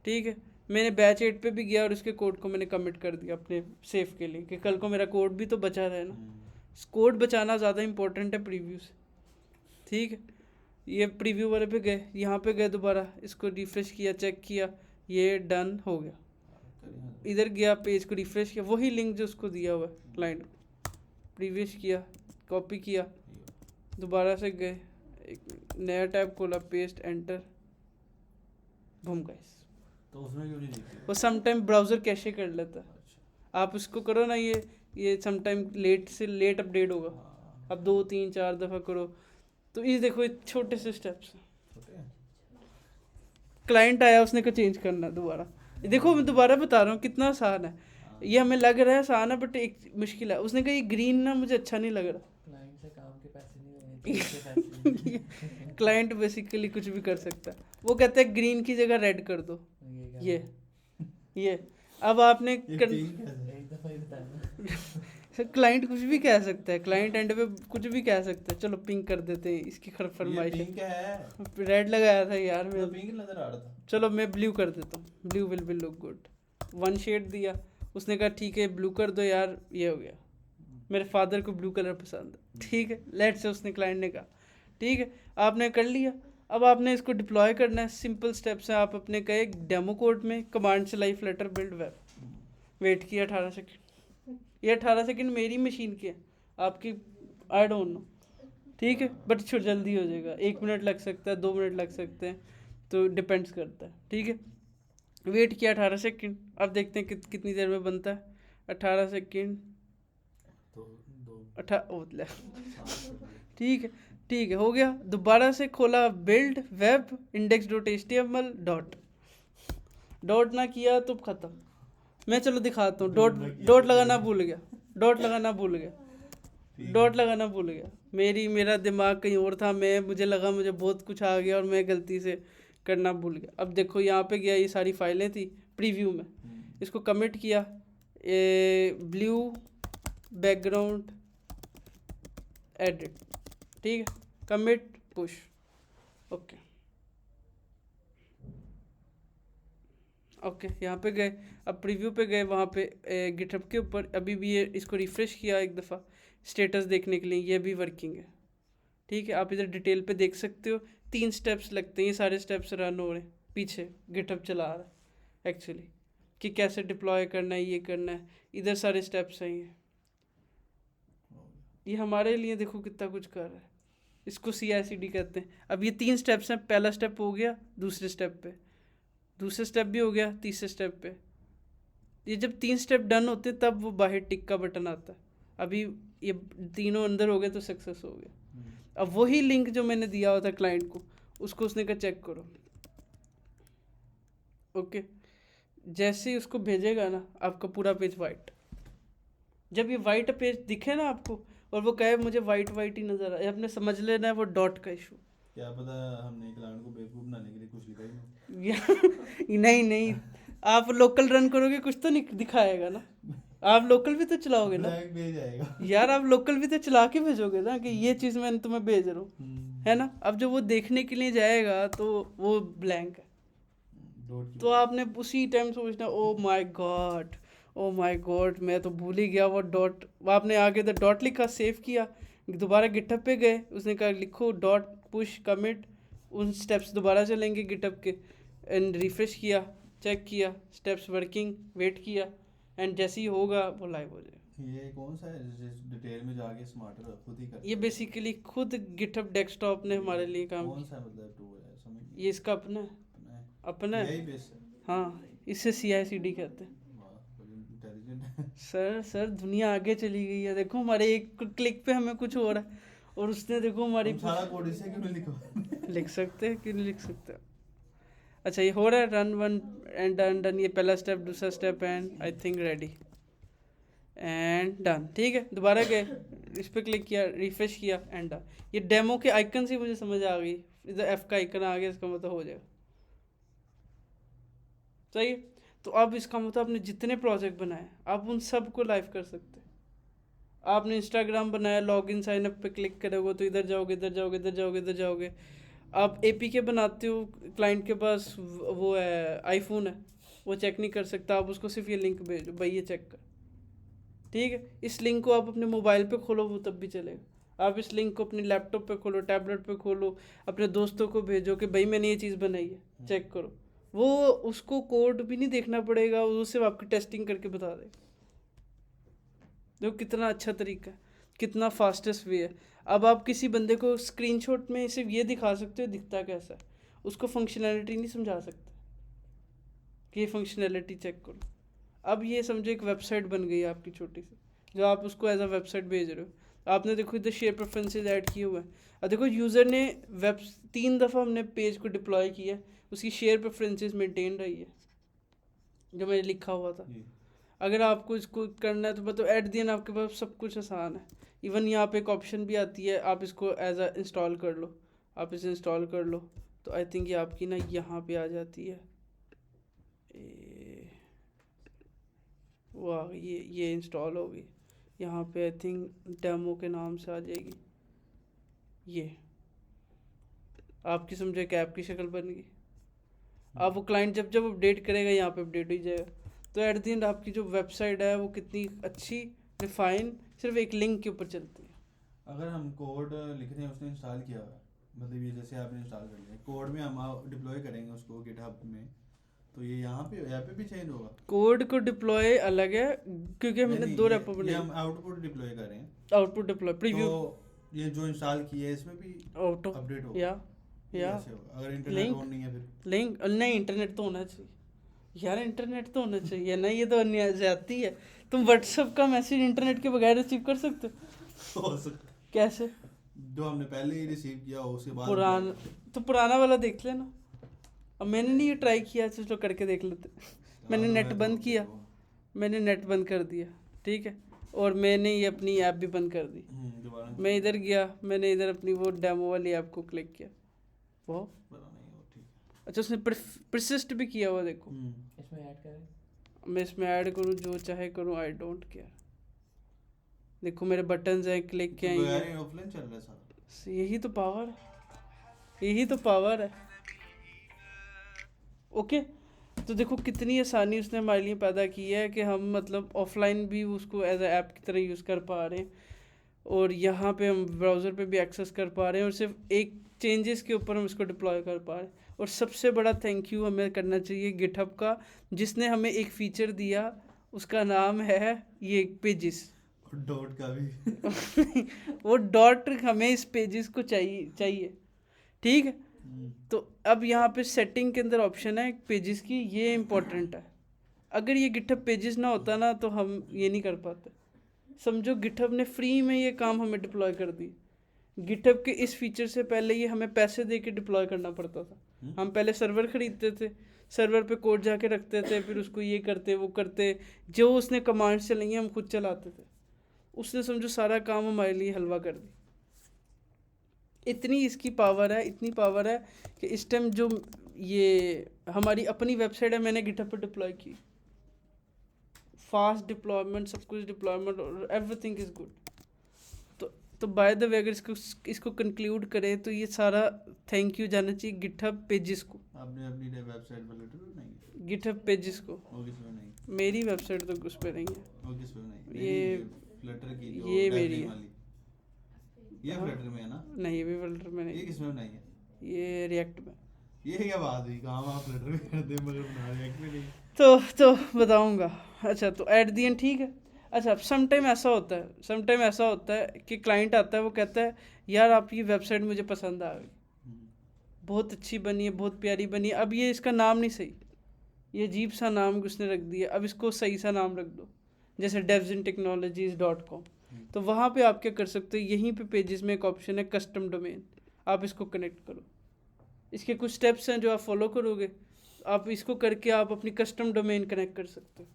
ठीक है। मैंने बैच 8 पे भी गया और इसके कोड को मैंने कमिट कर दिया अपने सेफ के लिए, कि कल को मेरा कोड भी तो बचा रहे ना, कोड बचाना ज़्यादा इंपॉर्टेंट है प्रीव्यू से, ठीक है। ये प्रीव्यू वाले पे गए, यहाँ पे गए, दोबारा इसको रिफ्रेश किया, चेक किया, ये डन हो गया। करें इधर गया, पेज को रिफ्रेश किया, वही लिंक जो उसको दिया हुआ है क्लाइंट को, प्रीवियस किया, कॉपी किया, दोबारा से गए, एक नया टैब खोला, पेस्ट, एंटर, बूम गाइस। तो उसमें क्यों नहीं दिखती? वो समटाइम ब्राउज़र कैशे कर लेता है। अच्छा। आप उसको करो ना, ये समटाइम लेट से लेट अपडेट होगा, हाँ, अब 2 3 4 दफ़ा करो। तो ये देखो, ये छोटे से स्टेप्स हैं। छोटे हैं। क्लाइंट आया, उसने को चेंज करना दोबारा। ये देखो, मैं दोबारा बता रहा हूँ कितना आसान है। हाँ, ये हमें लग रहा है आसान है, बट एक मुश्किल है। उसने कहा ये ग्रीन ना मुझे अच्छा नहीं लग रहा। क्लाइंट से काम के पैसे नहीं होने, चीज़ के पैसे। क्लाइंट बेसिकली कुछ भी कर सकता है। वो कहते हैं ग्रीन की जगह रेड कर दो। ये ये अब आपने ये कर, पिंक कैसे? एक दफ़ा ही बताया। सर क्लाइंट कुछ भी कह सकता है, क्लाइंट एंड पे कुछ भी कह सकता है। चलो पिंक कर देते हैं, इसकी ये फरमाइश है। पिंक है, रेड लगाया था यार तो मैं। पिंक नजर आ रहा था। चलो मैं ब्लू कर देता हूँ, blue will be look good. 1 shade दिया, उसने कहा ठीक है ब्लू कर दो यार, ये हो गया। मेरे फादर को ब्लू कलर पसंद है, ठीक है, लेट्स से उसने क्लाइंट ने कहा ठीक है, आपने कर लिया। अब आपने इसको डिप्लॉय करना है। सिंपल स्टेप्स हैं। आप अपने कहे डेमो कोड में कमांड से live Flutter build web, wait किया 18 सेकंड। ये 18 सेकंड मेरी मशीन की है, आपकी आई डोंट नो, ठीक है, बट जल्दी हो जाएगा। 1 मिनट लग सकता है, 2 मिनट लग सकते हैं, तो डिपेंड्स करता है, ठीक है। वेट किया 18 सेकंड। अब देखते हैं कितनी देर में बनता है। 18 सेकंड, तो दो 18 ठीक है, हो गया। दोबारा से खोला बिल्ड वेब index.html डॉट ना किया तो ख़त्म। मैं चलो दिखाता हूँ। डॉट लगाना भूल गया, डॉट लगाना भूल गया। मेरा दिमाग कहीं और था। मुझे लगा मुझे बहुत कुछ आ गया और मैं गलती से करना भूल गया। अब देखो यहाँ पे गया, ये सारी फाइलें थी प्रीव्यू में, इसको कमिट किया, ब्लू बैकग्राउंड एडिट, ठीक है, कमिट पुश, ओके यहाँ पे गए। अब प्रीव्यू पे गए, वहाँ पे गिटहब के ऊपर अभी भी ये इसको रिफ़्रेश किया एक दफ़ा स्टेटस देखने के लिए, ये भी वर्किंग है, ठीक है। आप इधर डिटेल पे देख सकते हो, 3 स्टेप्स लगते हैं, ये सारे स्टेप्स रन हो रहे हैं पीछे, गिटहब चला रहा है एक्चुअली, कि कैसे डिप्लॉय करना है, ये करना है, इधर सारे स्टेप्स हैं। ये हमारे लिए देखो कितना कुछ कर रहा है। इसको CI/CD कहते हैं। अब ये 3 स्टेप्स हैं। पहला स्टेप हो गया, दूसरे स्टेप पे, दूसरे स्टेप भी हो गया, तीसरे स्टेप पे। ये जब 3 स्टेप डन होते तब वो बाहर टिक का बटन आता है। अभी ये तीनों अंदर हो गए तो सक्सेस हो गया। अब वही लिंक जो मैंने दिया हुआ था क्लाइंट को, उसको उसने कहा चेक करो, ओके। जैसे ही उसको भेजेगा ना, आपका पूरा पेज वाइट। जब ये वाइट पेज दिखे ना आपको और वो कहे मुझे वाइट ही नजर आए, आपने समझ लेना है वो डॉट का इशू। क्या पता हमने क्लाइंट को बेवकूफ बनाने के लिए कुछ लिखा ही नहीं आप लोकल रन करोगे कुछ तो नहीं दिखाएगा ना। आप लोकल भी तो चलाओगे ना भेज आएगा यार, आप लोकल भी तो चला के भेजोगे ना कि ये चीज़ मैं तुम्हें भेज रहा हूँ, है ना। अब जब वो देखने के लिए जाएगा तो वो ब्लैंक है, तो आपने उसी टाइम सोचना ओ माय गॉड मैं तो भूल ही गया वो डॉट। आपने आगे द डॉट लिखा, सेव किया, दोबारा गिटहब पे गए, उसने कहा लिखो डॉट पुश कमिट, उन स्टेप्स दोबारा चलेंगे गिटहब के, एंड रिफ्रेश किया, चेक किया, स्टेप्स वर्किंग, वेट किया, एंड जैसे ही होगा वो लाइव हो जाएगा। ये कौन सा है डिटेल में जाके स्मार्टर खुद ही करता ये बेसिकली खुद गिटहब डेस्कटॉप ने हमारे लिए काम कौन किया। सा मतलब टूल है समझ नहीं ये इसका अपना है, अपना है, यही बेस है। हाँ, इसे CI/CD कहते हैं। वाह बड़ी इंटेलिजेंट है। सर दुनिया आगे चली गई है। देखो हमारे एक क्लिक पे हमें कुछ हो रहा है और उसने देखो हमारी हम सारा कोड इसे क्यों नहीं लिखा लिख सकते हैं, क्यों नहीं लिख सकते। अच्छा ये हो रहा है, रन 1 एंड डन। ये पहला स्टेप, दूसरा step, and I think ready and done, ठीक है। दोबारा गए, इस पर क्लिक किया, रिफ्रेश किया, एंड डन। ये डेमो के आइकन से मुझे समझ आ गई, इधर F का आइकन आ गया, इसका मतलब हो जाएगा सही है। तो अब इसका मतलब आपने जितने प्रोजेक्ट बनाए आप उन सब को लाइव कर सकते हैं। आपने इंस्टाग्राम बनाया, लॉगिन साइन अप पे क्लिक करोगे तो इधर जाओगे। आप APK बनाते हो, क्लाइंट के पास वो है आईफोन है, वो चेक नहीं कर सकता, आप उसको सिर्फ ये लिंक भेजो, भाई ये चेक कर, ठीक है। इस लिंक को आप अपने मोबाइल पे खोलो, वो तब भी चलेगा। आप इस लिंक को अपने लैपटॉप पे खोलो, टैबलेट पे खोलो, अपने दोस्तों को भेजो कि भाई मैंने ये चीज़ बनाई है, चेक करो, वो उसको कोड भी नहीं देखना पड़ेगा, वो सिर्फ आपकी टेस्टिंग करके बता देगा। देखो कितना अच्छा तरीका है, कितना फास्टेस्ट वे है। अब आप किसी बंदे को स्क्रीनशॉट में सिर्फ ये दिखा सकते हो दिखता कैसा है, उसको फंक्शनैलिटी नहीं समझा सकते कि ये फंक्शनैलिटी चेक करो। अब ये समझो एक वेबसाइट बन गई है आपकी छोटी सी, जो आप उसको एज अ वेबसाइट भेज रहे हो। आपने देखो इधर शेयर प्रेफरेंसेस ऐड किए हुए हैं। अब देखो यूज़र ने 3 दफ़ा हमने पेज को डिप्लॉय किया, उसकी शेयर प्रेफरेंसेस मेंटेन रही है जो मैंने लिखा हुआ था। जी। अगर आपको इसको करना है तो मतलब एट दी एंड आपके पास सब कुछ आसान है। इवन यहाँ पे एक ऑप्शन भी आती है, आप इसको एज अ इंस्टॉल कर लो, आप इसे इंस्टॉल कर लो तो आई थिंक ये आपकी ना यहाँ पे आ जाती है। वाह, ये इंस्टॉल हो गई। यहाँ पे आई थिंक डेमो के नाम से आ जाएगी। ये आपकी समझो एक ऐप की शक्ल बन गई। अब वो क्लाइंट जब जब अपडेट करेगा यहाँ पे अपडेट हो जाएगा। तो एट द एंड आपकी जो वेबसाइट है वो कितनी अच्छी रिफाइन सिर्फ एक लिंक के ऊपर चलती है। अगर हम कोड लिख रहे हैं, उसने इंस्टॉल किया हुआ है, मतलब ये जैसे आपने इंस्टॉल कर लिया कोड में, हम डिप्लॉय करेंगे उसको गिटहब में, तो ये यहाँ पे भी चेंज होगा। कोड को डिप्लॉय अलग है क्योंकि हमने नहीं, 2 ये रेपो बनाई। हम आउटपुट डिप्लॉय कर रहे हैं, आउटपुट डिप्लॉय प्रीव्यू तो ये जो इंस्टॉल किया है इसमें भी ऑटो अपडेट होगा। या कैसे होगा अगर इंटरनेट लिंक ऑन नहीं है फिर? लिंक नहीं, इंटरनेट तो होना चाहिए यार, इंटरनेट तो होना चाहिए ना। ये तो ज्यादती है। तुम व्हाट्सएप का मैसेज इंटरनेट के बगैर रिसीव कर सकते हो? हो सकता है। कैसे? जो हमने पहले ही रिसीव किया हो उसके बाद पुराना वाला देख लेना। अब मैंने नहीं ये ट्राई किया, चलो करके देख लेते। मैंने नेट बंद किया, मैंने नेट बंद कर दिया, ठीक है, और मैंने ये अपनी ऐप भी बंद कर दी। दोबारा मैं इधर गया, मैंने इधर अपनी वो डेमो वाली ऐप को क्लिक किया, वो पता नहीं वो ठीक है। अच्छा उसने परसिस्ट भी किया हुआ। देखो इसमें ऐड करें, मैं इसमें ऐड करूँ जो चाहे करूँ, आई डोंट केयर। देखो मेरे बटन्स हैं, क्लिक के हैं, ऑफलाइन चल रहा है सारा। यही तो पावर है, यही तो पावर है। ओके, तो देखो कितनी आसानी उसने हमारे लिए पैदा की है कि हम मतलब ऑफलाइन भी उसको एज अ ऐप की तरह यूज़ कर पा रहे हैं, और यहाँ पे हम ब्राउज़र पे भी एक्सेस कर पा रहे हैं, और सिर्फ एक चेंजेस के ऊपर हम इसको डिप्लॉय कर पा रहे हैं। और सबसे बड़ा थैंक यू हमें करना चाहिए गिटहब का, जिसने हमें एक फ़ीचर दिया, उसका नाम है ये पेजेस। डॉट का भी वो डॉट हमें इस पेजेस को चाहिए, ठीक है। तो अब यहाँ पे सेटिंग के अंदर ऑप्शन है पेजेस की, ये इम्पोर्टेंट है। अगर ये गिटहब पेजेस ना होता ना तो हम ये नहीं कर पाते। समझो गिटहब ने फ्री में ये काम हमें डिप्लॉय कर दी। गिटहब के इस फीचर से पहले ये हमें पैसे दे के डिप्लॉय करना पड़ता था। हम पहले सर्वर ख़रीदते थे, सर्वर पे कोड जाके रखते थे, फिर उसको ये करते वो करते, जो उसने कमांड्स चलाई हैं हम खुद चलाते थे। उसने समझो सारा काम हमारे लिए हलवा कर दी। इतनी इसकी पावर है, इतनी पावर है कि इस टाइम जो ये हमारी अपनी वेबसाइट है मैंने गिटहब पे डिप्लॉय की, फास्ट डिप्लॉयमेंट, सब कुछ डिप्लॉयमेंट और एवरीथिंग इज़ गुड। तो बाय द वे अगर इसको कंक्लूड करें तो ये सारा थैंक यू जाना चाहिए गिटहब पेजेस को। आपने अपनी वेबसाइट पर लेटर नहीं, गिटहब पेजेस को। वो किस पे नहीं, मेरी वेबसाइट तो उस पर नहीं है, वो किस पे नहीं, ये फ्लटर की जो ये मेरी है। ये फ्लटर में है ना? नहीं, ये भी फ्लटर में ये नहीं, किस में नहीं है? ये रिएक्ट में। ये क्या बात हुई, काम आप फ्लटर में करते मगर बना रिएक्ट में नहीं? तो बताऊंगा। अच्छा, तो एट दी एंड ठीक है। अच्छा, समटाइम ऐसा होता है कि क्लाइंट आता है, वो कहता है यार आप ये वेबसाइट मुझे पसंद आ गई, बहुत अच्छी बनी है, बहुत प्यारी बनी है। अब ये इसका नाम नहीं सही, ये अजीब सा नाम उसने रख दिया, अब इसको सही सा नाम रख दो, जैसे devsintechnologies.com। तो वहाँ पे आप क्या कर सकते हो, यहीं पे पेजेस में एक ऑप्शन है कस्टम डोमेन, आप इसको कनेक्ट करो। इसके कुछ स्टेप्स हैं जो आप फॉलो करोगे, आप इसको करके आप अपनी कस्टम डोमेन कनेक्ट कर सकते हो।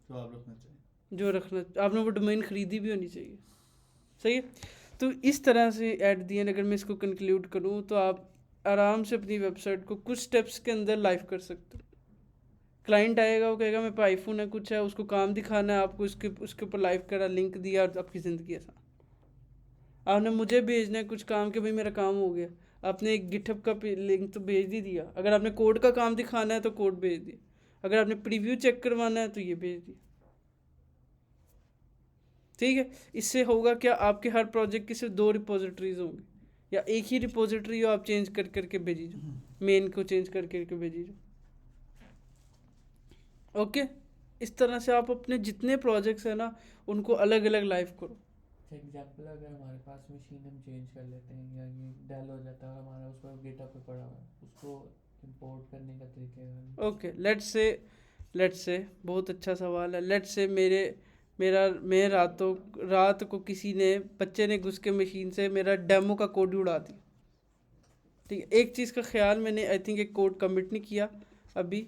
तो आप रखना चाहिए, जो रखना, आपने वो डोमेन ख़रीदी भी होनी चाहिए, सही है। तो इस तरह से एट दी एंड अगर मैं इसको कंक्लूड करूँ तो आप आराम से अपनी वेबसाइट को कुछ स्टेप्स के अंदर लाइव कर सकते हो। क्लाइंट आएगा, वो कहेगा मेरे पास आईफोन है, कुछ है, उसको काम दिखाना है आपको, उसके ऊपर लाइव करा, लिंक दिया और आपकी ज़िंदगी आसान। आपने मुझे भेजना है कुछ काम के भाई मेरा काम हो गया, आपने एक गिटहब का लिंक तो भेज ही दिया। अगर आपने कोड का काम दिखाना है तो कोड भेज दिया, अगर आपने प्रीव्यू चेक करवाना है तो ये भेज दिया, ठीक है। इससे होगा क्या, आपके हर प्रोजेक्ट की सिर्फ 2 रिपोजिटरीज होंगी, या एक ही रिपोजिटरी हो आप चेंज कर करके भेजी जाओ, मेन को चेंज कर करके भेजी जाओ, ओके, इस तरह से आप अपने जितने प्रोजेक्ट्स हैं ना उनको अलग अलग लाइव करो। एग्जाम्पल अगर हमारे पास मशीन हम चेंज कर लेते हैं या ये डेल हो जाता है हमारा, उस पर गिटहब पे पड़ा हुआ है, उसको इंपोर्ट करने का तरीका ओके, लेट्स से बहुत अच्छा सवाल है। लेट्स से मैं रात को किसी ने बच्चे ने घुस के मशीन से मेरा डेमो का कोड ही उड़ा दिया। ठीक है, एक चीज़ का ख्याल मैंने आई थिंक एक कोड कमिट नहीं किया अभी।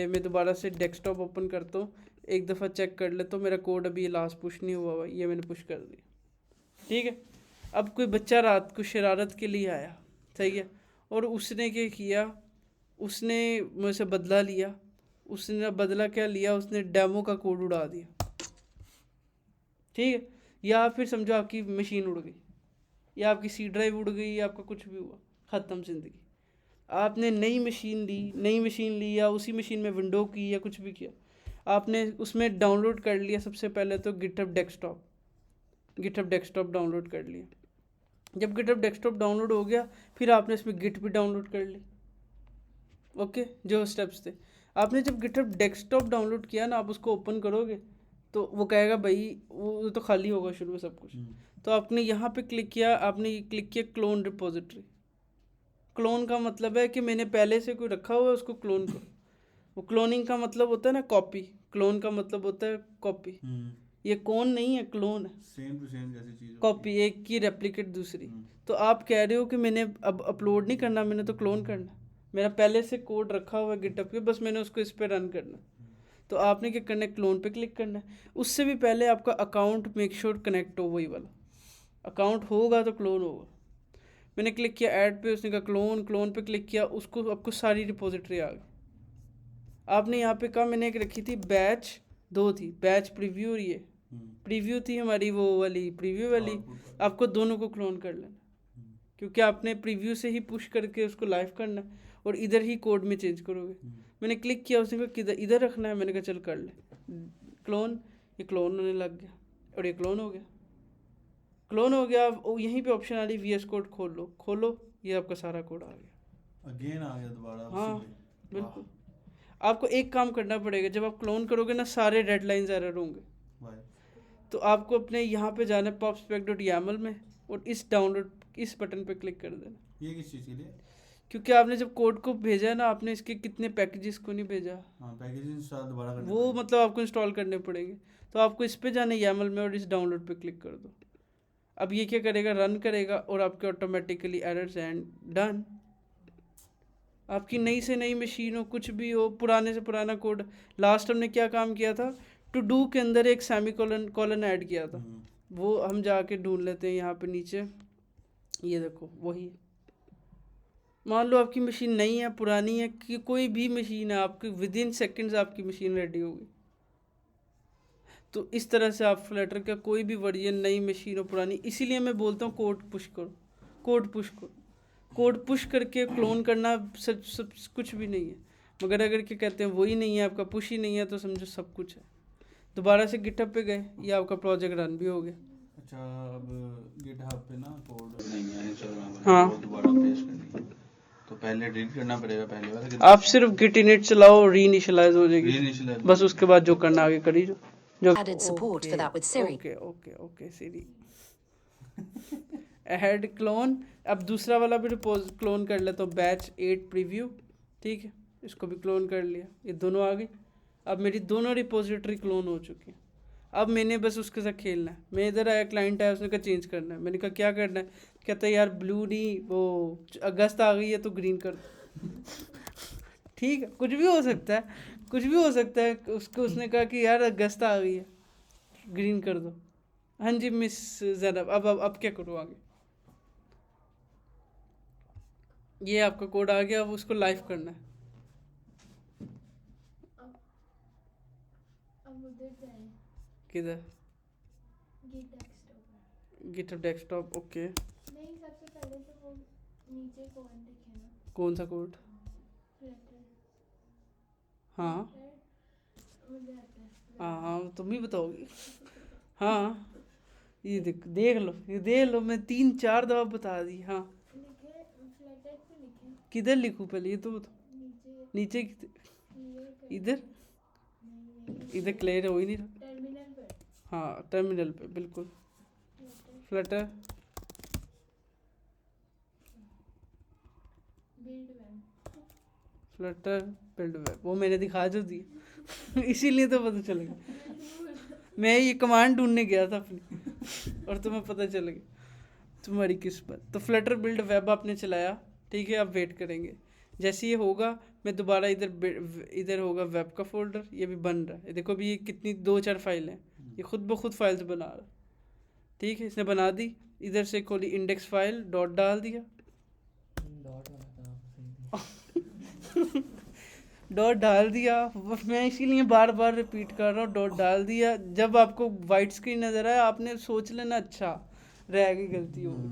मैं दोबारा से डेस्कटॉप ओपन करता हूँ, एक दफ़ा चेक कर लेता हूँ मेरा कोड अभी लास्ट पुश नहीं हुआ हुआ, ये मैंने पुश कर दिया। ठीक है, अब कोई बच्चा रात को शरारत के लिए आया, सही है, और उसने क्या किया, उसने मुझसे बदला लिया। उसने बदला क्या लिया, उसने डेमो का कोड उड़ा दिया। ठीक है, या फिर समझो आपकी मशीन उड़ गई, या आपकी सी ड्राइव उड़ गई, या आपका कुछ भी हुआ, ख़त्म ज़िंदगी। आपने नई मशीन ली या उसी मशीन में विंडो की या कुछ भी किया, आपने उसमें डाउनलोड कर लिया सबसे पहले तो गिटहब डेस्कटॉप डाउनलोड कर लिया। जब गिटहब डेस्कटॉप डाउनलोड हो गया, फिर आपने इसमें गिट भी डाउनलोड कर ली। ओके, जो स्टेप्स थे आपने जब गिटहब डेस्कटॉप डाउनलोड किया ना, आप उसको ओपन करोगे तो वो कहेगा भाई वो तो खाली होगा शुरू में सब कुछ। तो आपने यहाँ पे क्लिक किया क्लोन रिपोजिटरी। क्लोन का मतलब है कि मैंने पहले से कोई रखा हुआ है उसको क्लोन करो। वो क्लोनिंग का मतलब होता है ना कॉपी, क्लोन का मतलब होता है कॉपी। ये कौन नहीं है, क्लोन है, सेम टू सेम जैसी चीज कॉपी, एक की रेप्लिकेट दूसरी। तो आप कह रहे हो कि मैंने अब अपलोड नहीं करना, मैंने तो क्लोन करना। मेरा पहले से कोड रखा हुआ है गिटहब पे, बस मैंने उसको इस पर रन करना। तो आपने क्या करना है, क्लोन पे क्लिक करना है। उससे भी पहले आपका अकाउंट मेक श्योर कनेक्ट हो, वही वाला अकाउंट होगा तो क्लोन होगा। मैंने क्लिक किया ऐड पे, उसने कहा क्लोन पे क्लिक किया, उसको आपको सारी रिपोजिटरी आ गई। आपने यहाँ पे कहा, मैंने एक रखी थी बैच 2 थी, बैच प्रीव्यू, और ये प्रीव्यू थी हमारी वो वाली प्रीव्यू वाली। आपको दोनों को क्लोन कर लेना, क्योंकि आपने प्रीव्यू से ही पुश करके उसको लाइव करना है और इधर ही कोड में चेंज करोगे। मैंने क्लिक किया, उसने कहा किधर, इधर रखना है। मैंने कहा चल कर ले क्लोन। ये क्लोन होने लग गया और ये क्लोन हो गया। अब यहीं पे ऑप्शन आ रही VS कोड खोलो, ये आपका सारा कोड आ गया, अगेन आ गया दोबारा। हाँ बिल्कुल। आपको एक काम करना पड़ेगा, जब आप क्लोन करोगे ना सारे डेडलाइंस एरर होंगे, तो आपको अपने यहाँ पे जाना है popspec.yaml में और इस बटन पे क्लिक कर देना। ये किस चीज़ के लिए? क्योंकि आपने जब कोड को भेजा है ना, आपने इसके कितने पैकेजेस को नहीं भेजा, पैकेज इंस्टॉल दोबारा करने वो मतलब आपको इंस्टॉल करने पड़ेंगे। तो आपको इस पे जाना है YAML में और इस डाउनलोड पे क्लिक कर दो। अब ये क्या करेगा, रन करेगा और आपके ऑटोमेटिकली एरर्स एंड डन। आपकी नई से नई मशीन हो, कुछ भी हो, पुराने से पुराना कोड। लास्ट हमने क्या काम किया था, टू डू के अंदर एक सेमीकोलन ऐड किया था, वो हम जाके ढूंढ लेते हैं यहाँ पे नीचे। ये देखो वही, मान लो आपकी मशीन नई है, पुरानी है, कि कोई भी मशीन है आपकी, विद इन सेकेंड्स आपकी मशीन रेडी होगी। तो इस तरह से आप फ्लटर का कोई भी वर्जन, नई मशीन हो पुरानी, इसीलिए मैं बोलता हूँ कोड पुश करके क्लोन करना सब कुछ भी नहीं है। मगर अगर क्या कहते हैं वही नहीं है, आपका पुश ही नहीं है, तो समझो सब कुछ है। दोबारा से गिटहब पे गए, ये आपका प्रोजेक्ट रन भी हो गया। अच्छा, अब गिटहब पे ना कोड नहीं है इंस्टाग्राम पे, हाँ, वो दोबारा पेस्ट करनी है तो पहले डिलीट करना पड़ेगा पहले वाला। आप सिर्फ git init चलाओ, रीइनिशियलाइज हो जाएगी, रीइनिशियलाइज बस उसके बाद जो करना आगे करी जो Added support for that with Siri. Okay Siri add clone. अब दूसरा वाला भी क्लोन कर लेता हूँ, बैच 8 प्रीव्यू। ठीक है, इसको भी क्लोन कर लिया, ये दोनों आ गई। अब मेरी दोनों रिपोजिटरी क्लोन हो चुकी हैं। अब मैंने बस उसके साथ खेलना है। मैं इधर आया, क्लाइंट आया, उसने कहा चेंज करना है। मैंने कहा क्या करना है, कहता है यार ब्लू नहीं, वो अगस्त आ गई है तो ग्रीन कर दो। ठीक है, कुछ भी हो सकता है, उसने कहा कि यार अगस्त आ गई है, ग्रीन कर दो। हाँ जी मिस ज़ैनब, अब क्या करूँ आगे। ये आपका कोड आ गया, अब उसको लाइव करना है। अब उधर जाएं, किधर, गिटहब डेस्कटॉप। ओके, नहीं सबसे पहले तो वो नीचे कोड लिखे ना, कौन सा कोड? फ्लटर। हाँ मुझे आता है हाँ तुम ही बताओगी। हाँ ये देख लो, मैं 3-4 दफ़ा बता दी। हाँ लिखे, फ्लटर पे लिखे, किधर लिखूँ पहले ये तो बताओ। नीचे नीचे क्लियर कर, इधर नहीं इधर क्लियर हो ही नहीं रहा। टर्मिनल पर हाँ टर्मिनल पे बिल्कुल। Flutter build web Flutter build web वो मैंने दिखा जो दिया इसीलिए तो पता चलेगा। मैं ये कमांड ढूंढने गया था अपनी और तुम्हें पता चल गया, तुम्हारी किस्मत। तो फ्लटर बिल्ड वेब आपने चलाया, ठीक है। अब वेट करेंगे, जैसे ये होगा मैं दोबारा इधर होगा वेब का फोल्डर, ये भी बन रहा है। देखो अभी ये कितनी 2-4 फाइल हैं, ये खुद ब खुद फाइल्स बना रहा है, ठीक है। इसने बना दी, इधर से खोली इंडेक्स फाइल, डॉट डाल दिया, डॉट वाला काम सही नहीं। डॉट डाल दिया। मैं इसीलिए बार बार रिपीट कर रहा हूँ, डॉट डाल दिया। जब आपको वाइट स्क्रीन नज़र आए आपने सोच लेना अच्छा रह गई, गलती हो गई,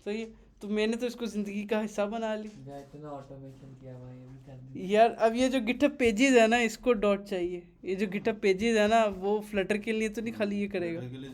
सही है। तो मैंने तो इसको ज़िंदगी का हिस्सा बना ली या इतना ऑटोमेशन किया हुआ है, ये भी कर दी। यार। अब ये जो गिटहब पेजेस है ना, इसको डॉट चाहिए। ये जो गिटहब पेजेस है ना, वो फ्लटर के लिए तो नहीं खाली ये करेगा। के लिए